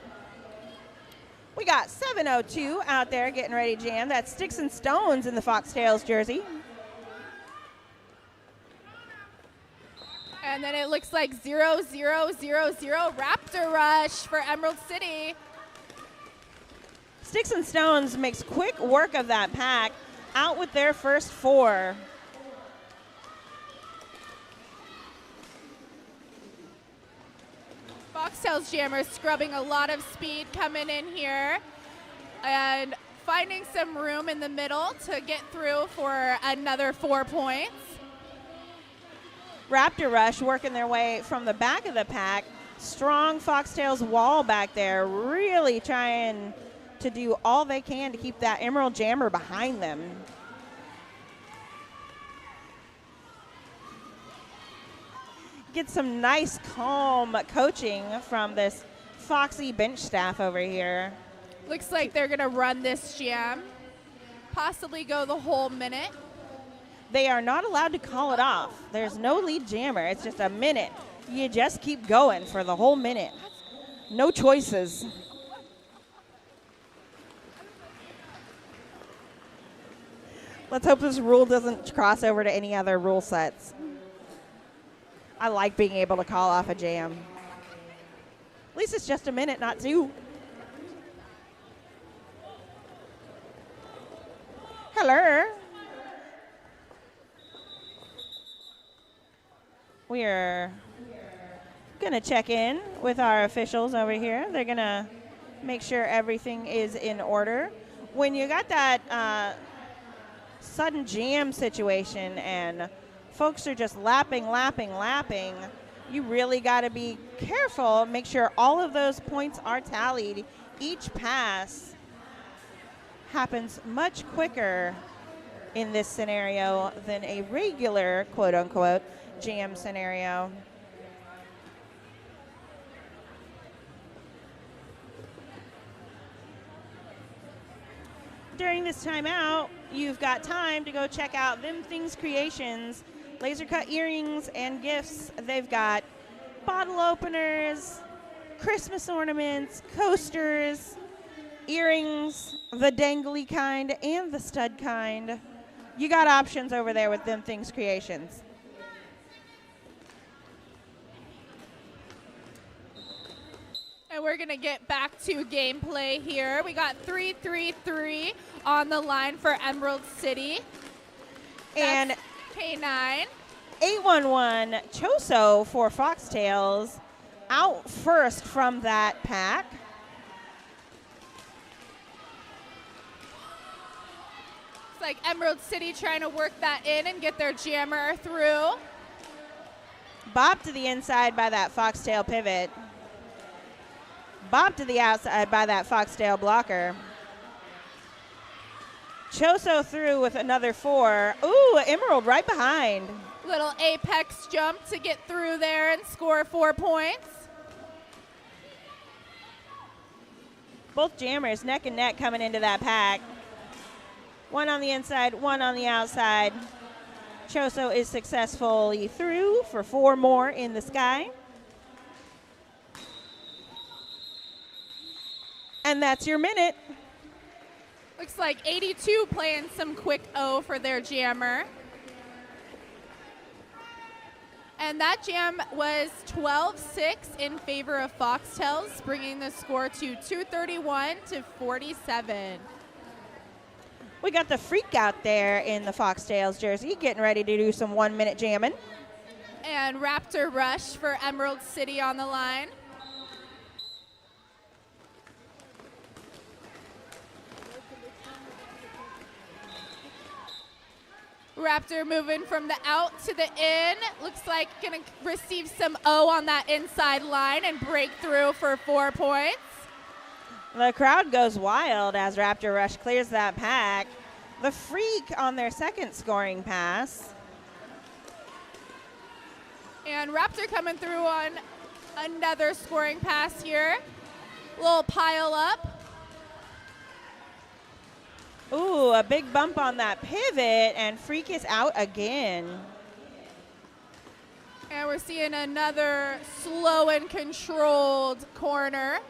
We got 702 out there getting ready to jam. That's Sticks and Stones in the Foxtails jersey. And then it looks like 0-0-0-0 Raptor Rush for Emerald City. Sticks and Stones makes quick work of that pack, out with their first 4. Foxtails Jammers scrubbing a lot of speed coming in here and finding some room in the middle to get through for another 4 points. Raptor Rush working their way from the back of the pack. Strong Foxtails wall back there, really trying to do all they can to keep that Emerald Jammer behind them. Get some nice, calm coaching from this Foxy bench staff over here. Looks like they're going to run this jam, possibly go the whole minute. They are not allowed to call it off. There's no lead jammer. It's just a minute. You just keep going for the whole minute. No choices. Let's hope this rule doesn't cross over to any other rule sets. I like being able to call off a jam. At least it's just a minute, not 2. Hello. We are going to check in with our officials over here. They're going to make sure everything is in order. When you got that sudden jam situation and folks are just lapping, you really got to be careful. Make sure all of those points are tallied. Each pass happens much quicker in this scenario than a regular, quote unquote, jam scenario. During this timeout, you've got time to go check out Them Things Creations, laser cut earrings and gifts. They've got bottle openers, Christmas ornaments, coasters, earrings, the dangly kind and the stud kind. You got options over there with Them Things Creations. And we're going to get back to gameplay here. We got 3-3-3 on the line for Emerald City. And that's K9. 811 Choso for Foxtails out first from that pack. It's like Emerald City trying to work that in and get their jammer through. Bob to the inside by that Foxtail pivot. Bob to the outside by that Foxtail blocker. Choso through with another 4. Ooh, Emerald right behind. Little apex jump to get through there and score 4 points. Both jammers neck and neck coming into that pack. One on the inside, one on the outside. Choso is successfully through for 4 more in the sky. And that's your minute. Looks like 82 playing some quick O for their jammer. And that jam was 12-6 in favor of Foxtails, bringing the score to 231-47. We got the freak out there in the Foxtails jersey, getting ready to do some 1-minute jamming. And Raptor Rush for Emerald City on the line. Raptor moving from the out to the in. Looks like gonna receive some O on that inside line and break through for 4 points. The crowd goes wild as Raptor Rush clears that pack. The freak on their second scoring pass. And Raptor coming through on another scoring pass here. Little pile up. Ooh, a big bump on that pivot, and freak is out again. And we're seeing another slow and controlled corner.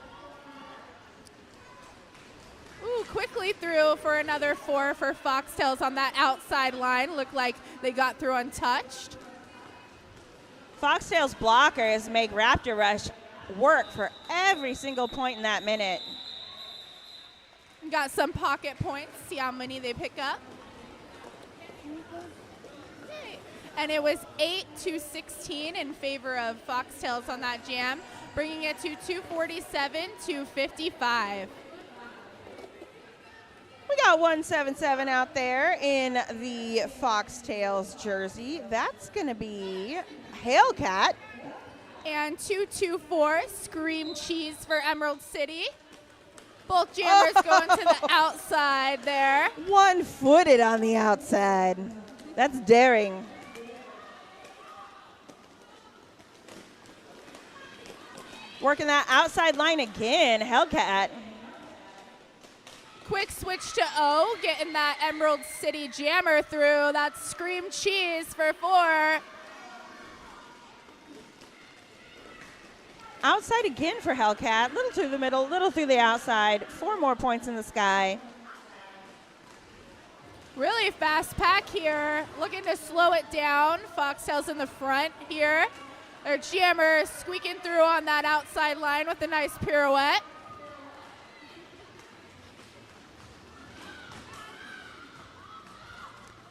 Ooh, quickly through for another 4 for Foxtails on that outside line. Looked like they got through untouched. Foxtails blockers make Raptor Rush work for every single point in that minute. Got some pocket points. See how many they pick up. Okay. And it was 8-16 in favor of Foxtails on that jam, bringing it to 247-55. We got 177 out there in the Foxtails jersey. That's going to be Hellcat. And 224, Scream Cheese for Emerald City. Both jammers going to the outside there. One-footed on the outside. That's daring. Working that outside line again, Hellcat. Quick switch to O, getting that Emerald City jammer through. That's Scream Cheese for 4. Outside again for Hellcat. Little through the middle, little through the outside. 4 more points in the sky. Really fast pack here. Looking to slow it down. Foxtails in the front here. Their jammer squeaking through on that outside line with a nice pirouette.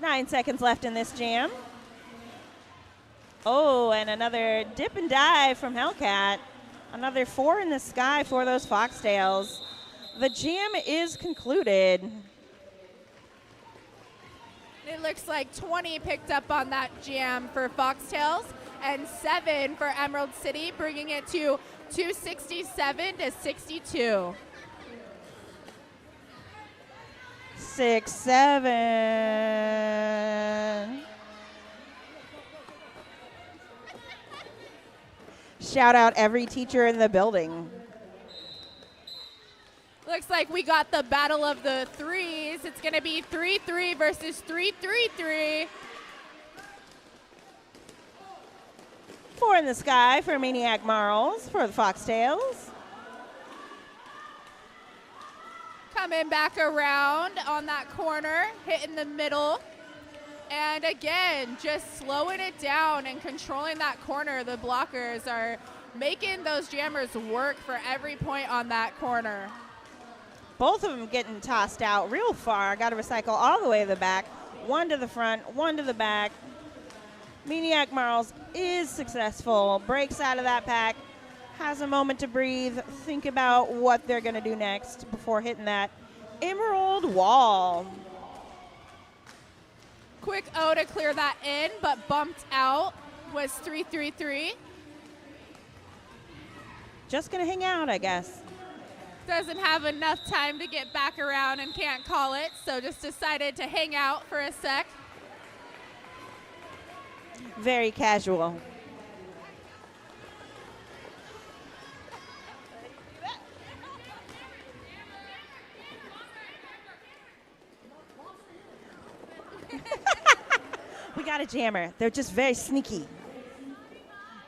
Nine seconds left in this jam. Oh, and another dip and dive from Hellcat. Another 4 in the sky for those Foxtails. The jam is concluded. It looks like 20 picked up on that jam for Foxtails and 7 for Emerald City, bringing it to 267-62. 6-7. Shout out every teacher in the building. Looks like we got the battle of the threes. It's going to be 3-3 versus 3-3-3. 4 in the sky for Maniac Marls for the Foxtails. Coming back around on that corner, hitting the middle. And again, just slowing it down and controlling that corner. The blockers are making those jammers work for every point on that corner. Both of them getting tossed out real far. Got to recycle all the way to the back. 1 to the front, 1 to the back. Maniac Marls is successful. Breaks out of that pack. Has a moment to breathe. Think about what they're going to do next before hitting that emerald wall. Quick O to clear that in, but bumped out was 3-3-3. Just going to hang out, I guess. Doesn't have enough time to get back around and can't call it, so just decided to hang out for a sec. Very casual. We got a jammer. They're just very sneaky.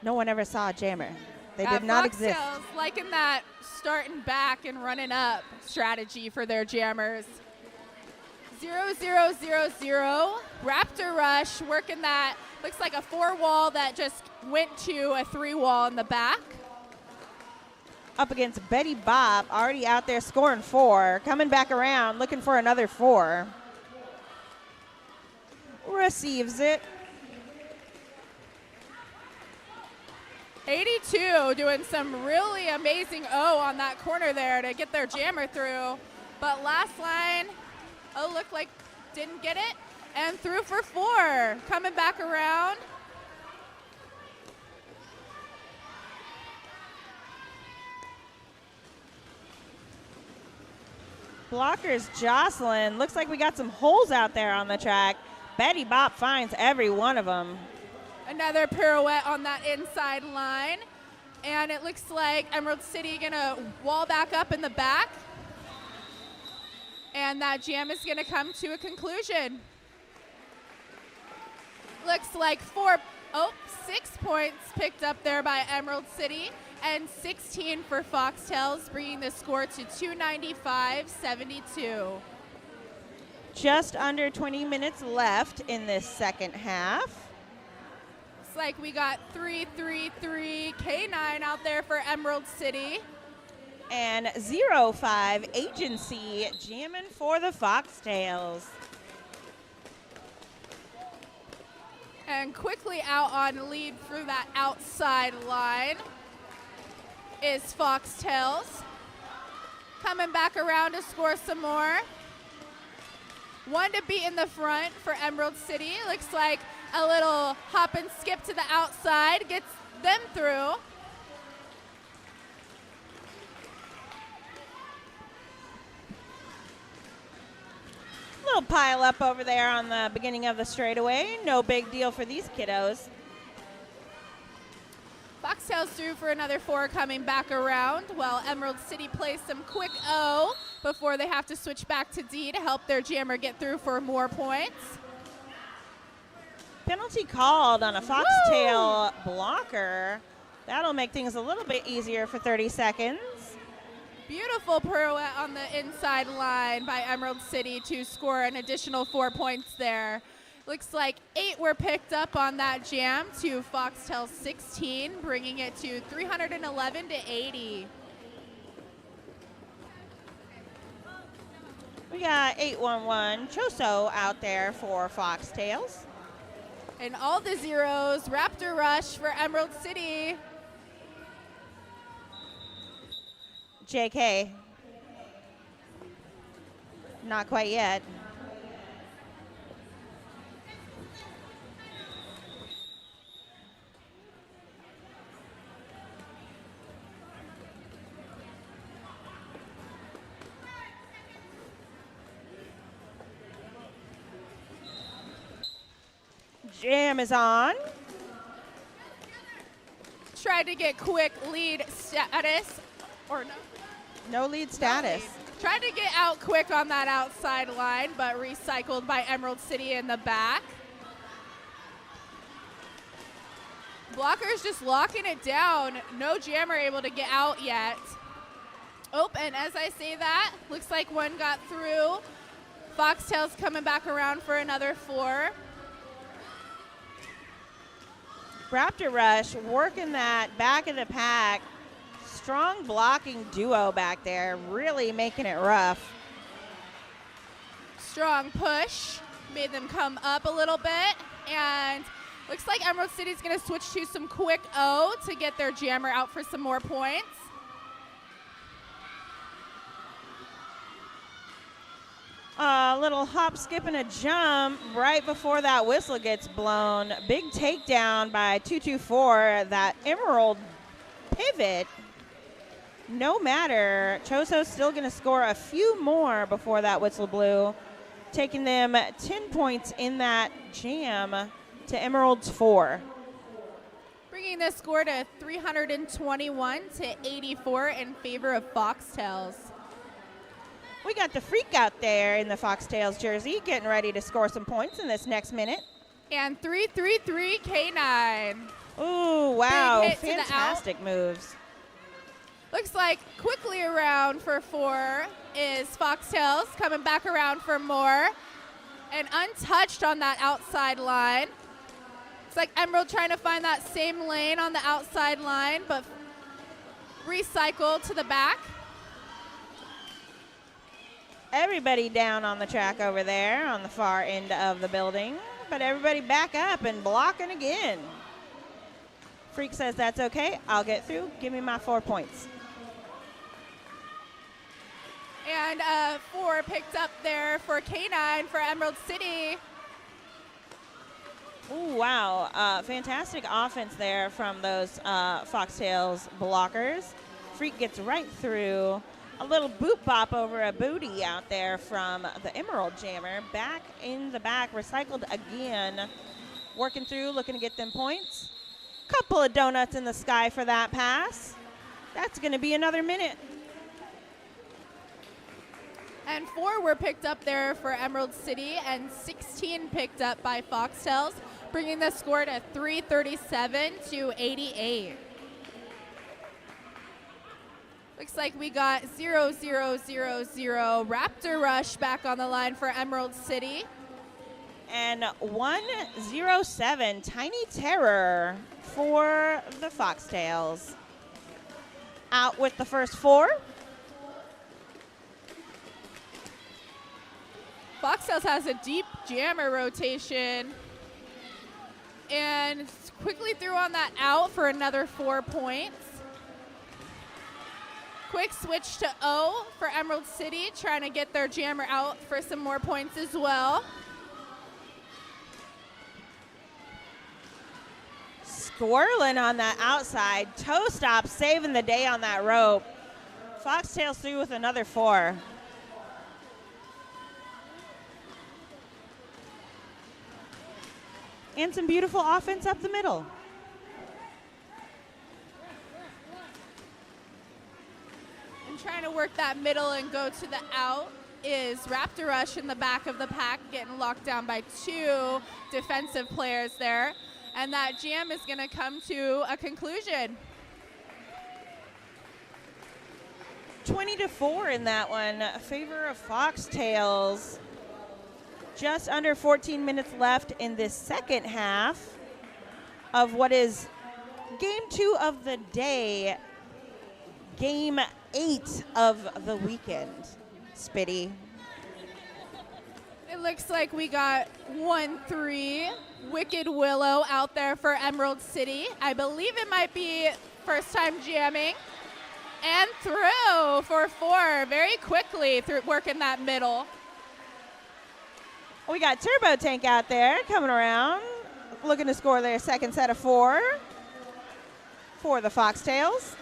No one ever saw a jammer. They did not exist. Foxtails liking that starting back and running up strategy for their jammers. 0-0-0-0. Raptor Rush working that. Looks like a 4-wall that just went to a 3-wall in the back. Up against Betty Bob, already out there scoring 4. Coming back around, looking for another 4. Receives it. 82 doing some really amazing O on that corner there to get their jammer through. But last line, O looked like didn't get it. And through for 4. Coming back around. Blockers Jocelyn. Looks like we got some holes out there on the track. Betty Bop finds every one of them. Another pirouette on that inside line. And it looks like Emerald City gonna wall back up in the back. And that jam is gonna come to a conclusion. Looks like 6 points picked up there by Emerald City and 16 for Foxtails, bringing the score to 295-72. Just under 20 minutes left in this second half. Looks like we got 3-3-3 K9 out there for Emerald City. And 05 Agency jamming for the Foxtails. And quickly out on lead through that outside line is Foxtails. Coming back around to score some more. One to beat in the front for Emerald City. Looks like a little hop and skip to the outside gets them through. Little pile up over there on the beginning of the straightaway. No big deal for these kiddos. Foxtails through for another 4 coming back around, while Emerald City plays some quick O before they have to switch back to D to help their jammer get through for more points. Penalty called on a Foxtail blocker. That'll make things a little bit easier for 30 seconds. Beautiful pirouette on the inside line by Emerald City to score an additional 4 points there. Looks like 8 were picked up on that jam to Foxtail 16, bringing it to 311 to 80. We got 811 Choso out there for Foxtails. And all the zeros, Raptor Rush for Emerald City. JK. Not quite yet. Jam is on. Tried to get quick lead status, or no. No lead status. Tried to get out quick on that outside line, but recycled by Emerald City in the back. Blockers just locking it down. No jammer able to get out yet. Oh, and as I say that, looks like one got through. Foxtails coming back around for another 4. Raptor Rush working that back of the pack. Strong blocking duo back there, really making it rough. Strong push, made them come up a little bit, and looks like Emerald City's gonna switch to some quick O to get their jammer out for some more points. A little hop, skip, and a jump right before that whistle gets blown. Big takedown by 224. That Emerald pivot. No matter. Choso's still going to score a few more before that whistle blew, taking them 10 points in that jam to Emerald's 4. Bringing the score to 321 to 84 in favor of Foxtails. We got the Freak out there in the Foxtails jersey getting ready to score some points in this next minute. And 333 K9. Ooh, wow. Big hit to the out. Fantastic moves. Looks like quickly around for 4 is Foxtails, coming back around for more. And untouched on that outside line. It's like Emerald trying to find that same lane on the outside line, but recycle to the back. Everybody down on the track over there on the far end of the building, but everybody back up and blocking again. Freak says that's okay. I'll get through. Give me my 4 points. And 4 picked up there for K9 for Emerald City. Ooh, wow. Fantastic offense there from those Foxtails blockers. Freak gets right through. A little boot bop over a booty out there from the Emerald Jammer. Back in the back, recycled again. Working through, looking to get them points. Couple of donuts in the sky for that pass. That's going to be another minute. And 4 were picked up there for Emerald City, and 16 picked up by Foxtails, bringing the score to 337 to 88. Looks like we got 0-0-0-0 Raptor Rush back on the line for Emerald City. And 107 Tiny Terror for the Foxtails. Out with the first 4. Foxtails has a deep jammer rotation. And quickly threw on that out for another 4 points. Quick switch to O for Emerald City, trying to get their jammer out for some more points as well. Squirrling on that outside. Toe stop saving the day on that rope. Foxtails through with another 4. And some beautiful offense up the middle. And trying to work that middle and go to the out is Raptor Rush in the back of the pack, getting locked down by 2 defensive players there. And that jam is going to come to a conclusion. 20-4 in that one, favor of Foxtails. Just under 14 minutes left in this second half of what is game 2 of the day, game 8 of the weekend. Spitty. It looks like we got 1-3 Wicked Willow out there for Emerald City. I believe it might be first time jamming. And through for 4 very quickly through working that middle. We got Turbo Tank out there coming around, looking to score their second set of 4 for the Foxtails.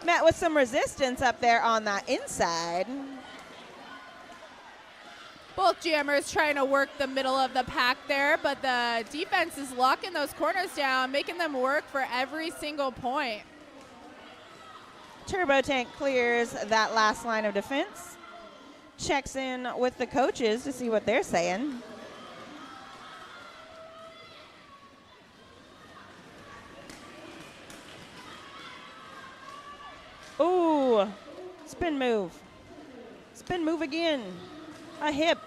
Met with some resistance up there on that inside. Both jammers trying to work the middle of the pack there, but the defense is locking those corners down, making them work for every single point. Turbo Tank clears that last line of defense. Checks in with the coaches to see what they're saying. Ooh, spin move. Spin move again. A hip.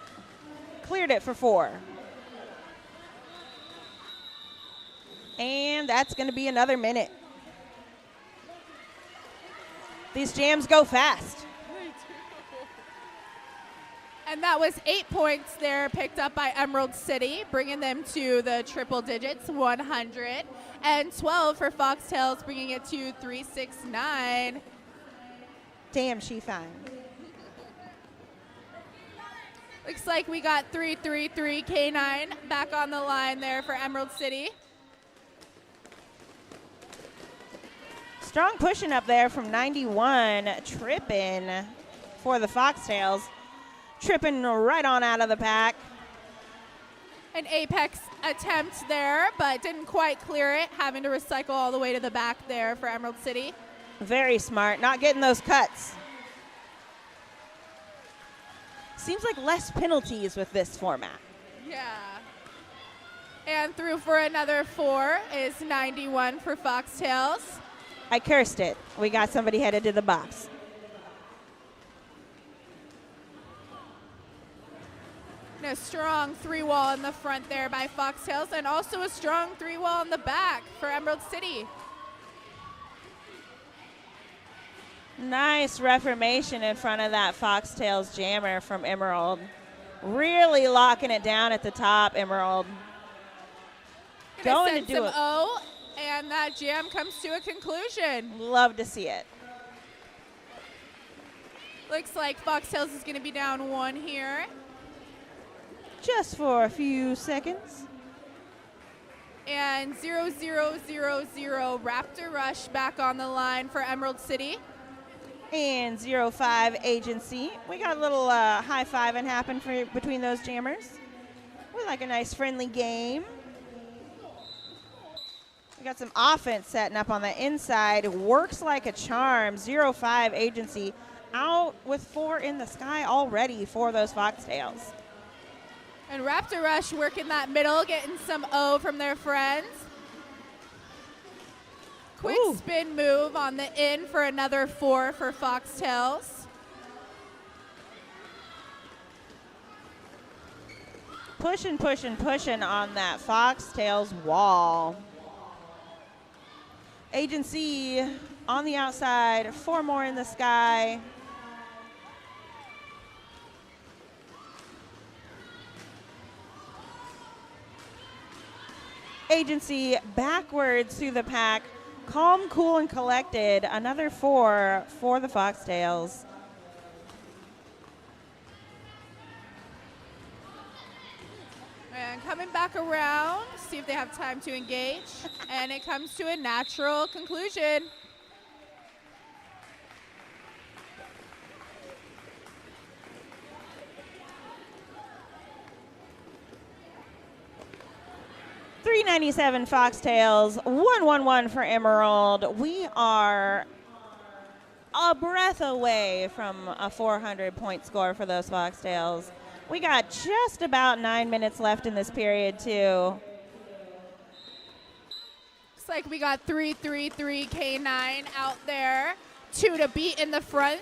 Cleared it for 4. And that's going to be another minute. These jams go fast. And that was 8 points there picked up by Emerald City, bringing them to the triple digits, 100. And 12 for Foxtails, bringing it to 369. Damn, she fine. Looks like we got 333 K9 back on the line there for Emerald City. Strong pushing up there from 91, tripping for the Foxtails. Tripping right on out of the pack. An apex attempt there, but didn't quite clear it, having to recycle all the way to the back there for Emerald City. Very smart, not getting those cuts. Seems like less penalties with this format. Yeah. And through for another 4 is 91 for Foxtails. I cursed it. We got somebody headed to the box. And a strong 3-wall in the front there by Foxtails, and also a strong 3-wall in the back for Emerald City. Nice reformation in front of that Foxtails jammer from Emerald. Really locking it down at the top, Emerald. Going to do it. O, and that jam comes to a conclusion. Love to see it. Looks like Foxtails is going to be down 1 here. Just for a few seconds. And 0-0-0-0 Raptor Rush back on the line for Emerald City. And 0-5 Agency. We got a little high-fiving happen between those jammers. We like a nice friendly game. We got some offense setting up on the inside. Works like a charm. 0-5 Agency out with 4 in the sky already for those Foxtails. And Raptor Rush working that middle, getting some O from their friends. Quick Ooh. spin move on the in for another 4 for Foxtails. Pushing, pushing, pushing on that Foxtails wall. Agency on the outside, 4 more in the sky. agency backwards through the pack. Calm, cool, and collected. Another 4 for the Foxtails. And coming back around, see if they have time to engage. And it comes to a natural conclusion. $397 Foxtails, 111 for Emerald. We are a breath away from a 400-point score for those Foxtails. We got just about 9 minutes left in this period, too. Looks like we got 333 K9 out there. 2 to beat in the front.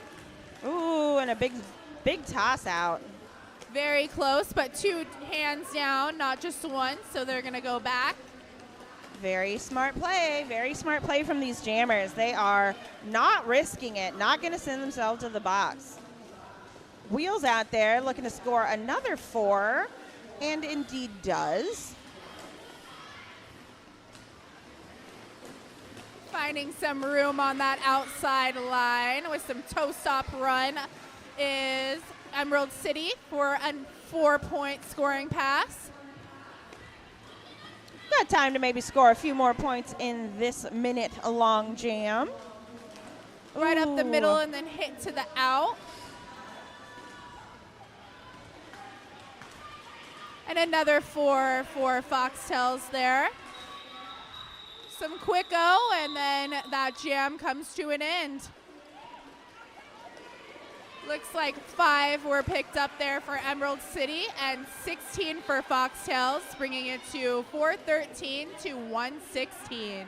Ooh, and a big toss out. Very close, but 2 hands down, not just 1, so they're going to go back. Very smart play from these jammers. They are not risking it, not going to send themselves to the box. Wheels out there looking to score another 4, and indeed does. Finding some room on that outside line with some toe stop run is Emerald City for a 4-point scoring pass. Got time to maybe score a few more points in this minute-long jam. Right up the Ooh. middle and then hit to the out. And another 4 for Foxtails there. Some quick-o, and then that jam comes to an end. Looks like 5 were picked up there for Emerald City and 16 for Foxtails, bringing it to 413 to 116.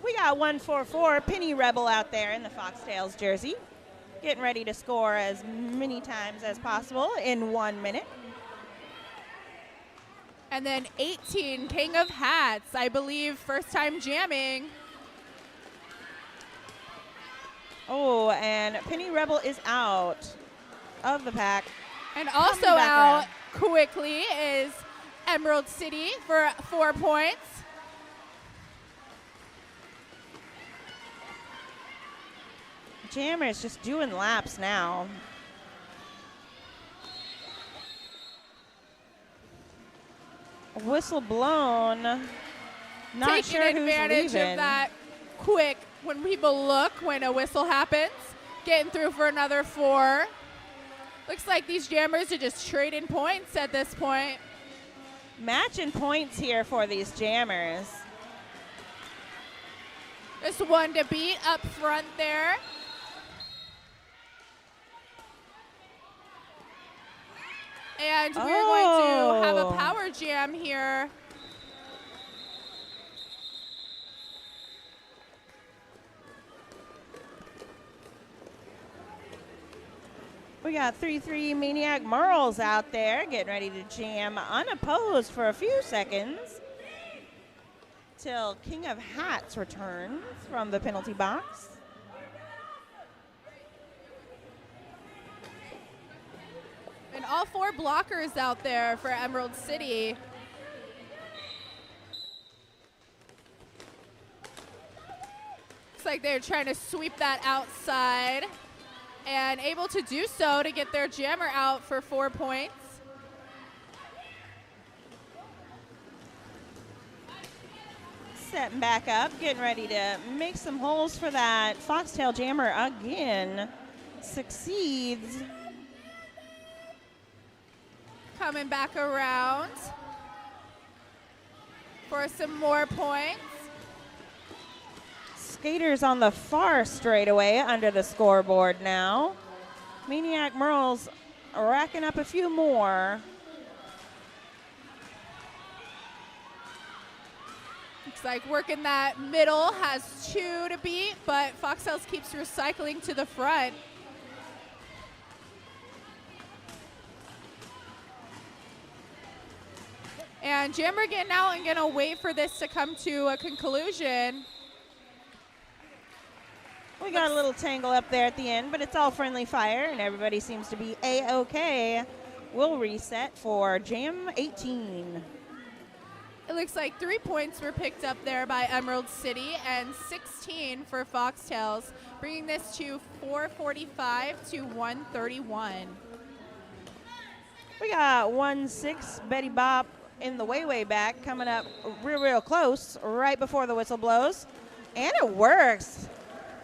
We got 144 Penny Rebel out there in the Foxtails jersey, getting ready to score as many times as possible in 1 minute. And then 18 King of Hats, I believe first time jamming. Oh, and Penny Rebel is out of the pack. And also Coming back out around. quickly is Emerald City for 4 points. Jammers just doing laps now. Whistle blown. Not Taking sure who's advantage leaving. of that quick when people look when a whistle happens. Getting through for another 4. Looks like these jammers are just trading points at this point. Matching points here for these jammers. Just 1 to beat up front there. And we're going to have a power jam here. We got 3-3 Maniac Merles out there getting ready to jam unopposed for a few seconds till King of Hats returns from the penalty box. And all 4 blockers out there for Emerald City. Looks like they're trying to sweep that outside and able to do so to get their jammer out for 4 points. Setting back up, getting ready to make some holes for that Foxtail jammer again. Succeeds. Coming back around for some more points. Skaters on the far straightaway under the scoreboard now. Maniac Merles racking up a few more. Looks like working that middle, has 2 to beat, but Foxtails keeps recycling to the front. And Jammer getting out and gonna wait for this to come to a conclusion. We got a little tangle up there at the end, but it's all friendly fire, and everybody seems to be A-OK. We'll reset for Jam 18. It looks like 3 points were picked up there by Emerald City and 16 for Foxtails, bringing this to 445 to 131. We got 1-6 Betty Bop in the way back, coming up real close right before the whistle blows. And it works.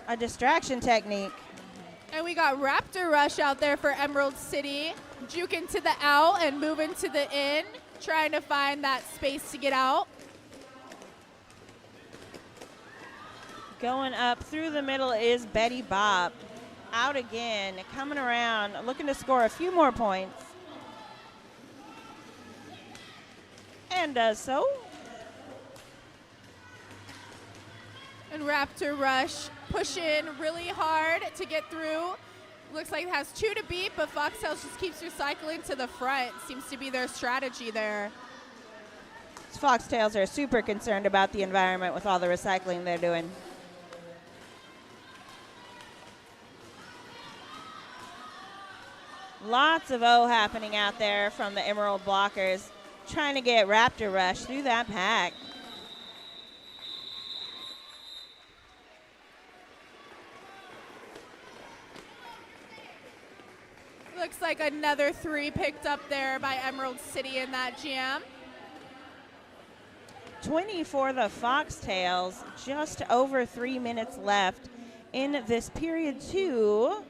A distraction technique. And we got Raptor Rush out there for Emerald City, juking to the out and moving to the in, trying to find that space to get out. Going up through the middle is Betty Bop. Out again, coming around, looking to score a few more points. And does so. And Raptor Rush pushing really hard to get through. Looks like it has 2 to beat, but Foxtails just keeps recycling to the front. Seems to be their strategy there. Foxtails are super concerned about the environment with all the recycling they're doing. Lots of O happening out there from the Emerald blockers, trying to get Raptor Rush through that pack. Looks like another 3 picked up there by Emerald City in that jam. 20 for the Foxtails, just over 3 minutes left in this period 2.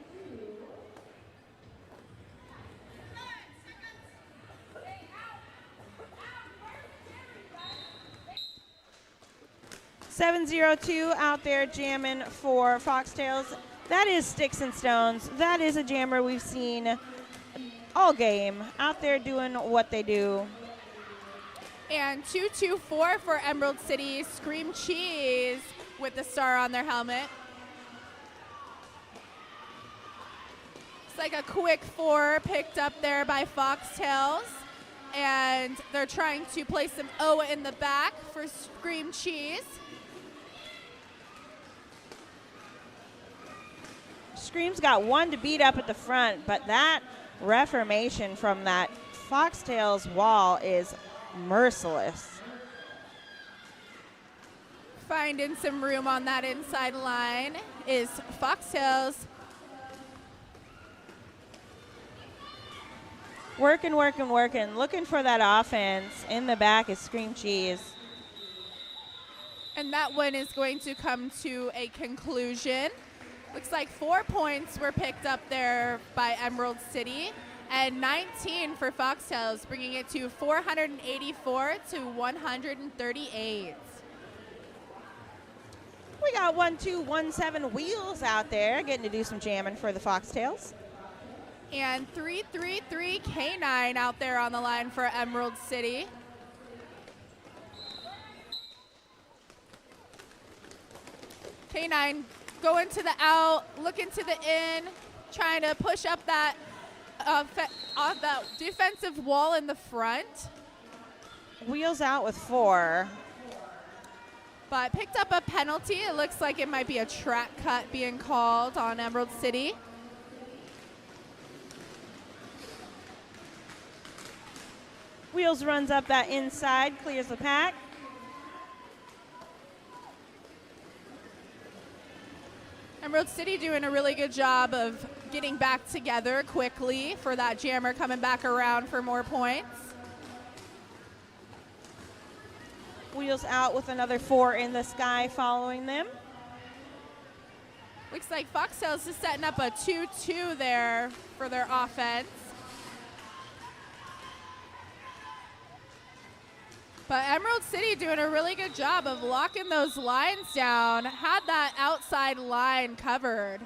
.702 out there jamming for Foxtails. That is Sticks and Stones. That is a jammer we've seen all game out there doing what they do. And 224 for Emerald City, Scream Cheese with the star on their helmet. It's like a quick 4 picked up there by Foxtails. And they're trying to place some O in the back for Scream Cheese. Scream's got 1 to beat up at the front, but that reformation from that Foxtails wall is merciless. Finding some room on that inside line is Foxtails. Working, looking for that offense. In the back is Scream Cheese. And that one is going to come to a conclusion. Looks like 4 points were picked up there by Emerald City and 19 for Foxtails, bringing it to 484 to 138. We got 1217 Wheels out there getting to do some jamming for the Foxtails. And 333 K9 out there on the line for Emerald City. K9 going to the out, looking to the in, trying to push up that that defensive wall in the front. Wheels out with 4. But picked up a penalty. It looks like it might be a track cut being called on Emerald City. Wheels runs up that inside, clears the pack. Emerald City doing a really good job of getting back together quickly for that jammer coming back around for more points. Wheels out with another 4 in the sky following them. Looks like Foxtails is setting up a 2-2 there for their offense. But Emerald City doing a really good job of locking those lines down, had that outside line covered.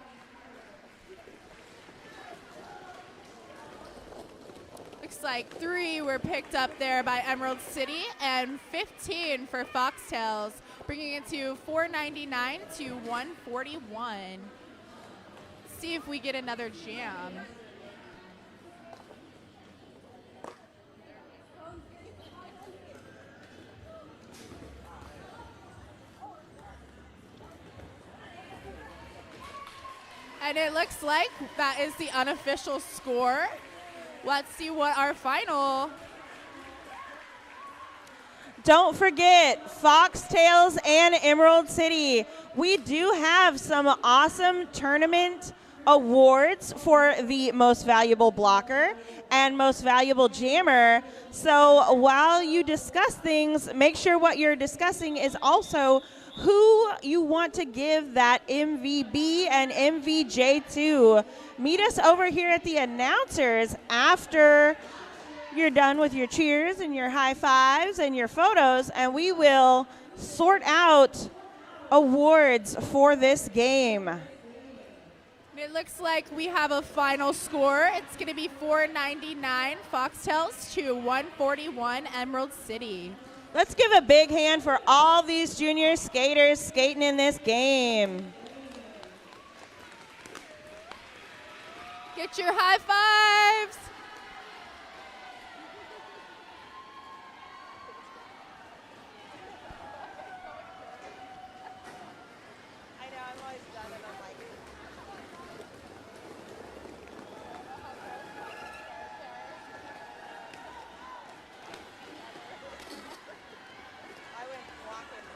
Looks like 3 were picked up there by Emerald City and 15 for Foxtails, bringing it to 499 to 141. See if we get another jam. And it looks like that is the unofficial score. Let's see what our final. Don't forget, Foxtails and Emerald City. We do have some awesome tournament awards for the most valuable blocker and most valuable jammer. So while you discuss things, make sure what you're discussing is also who you want to give that MVB and MVJ to. Meet us over here at the announcers after you're done with your cheers and your high fives and your photos, and we will sort out awards for this game. It looks like we have a final score. It's going to be 499 Foxtails to 141 Emerald City. Let's give a big hand for all these junior skaters skating in this game. Get your high fives. I know, I'm always done and I'm like, I went walking.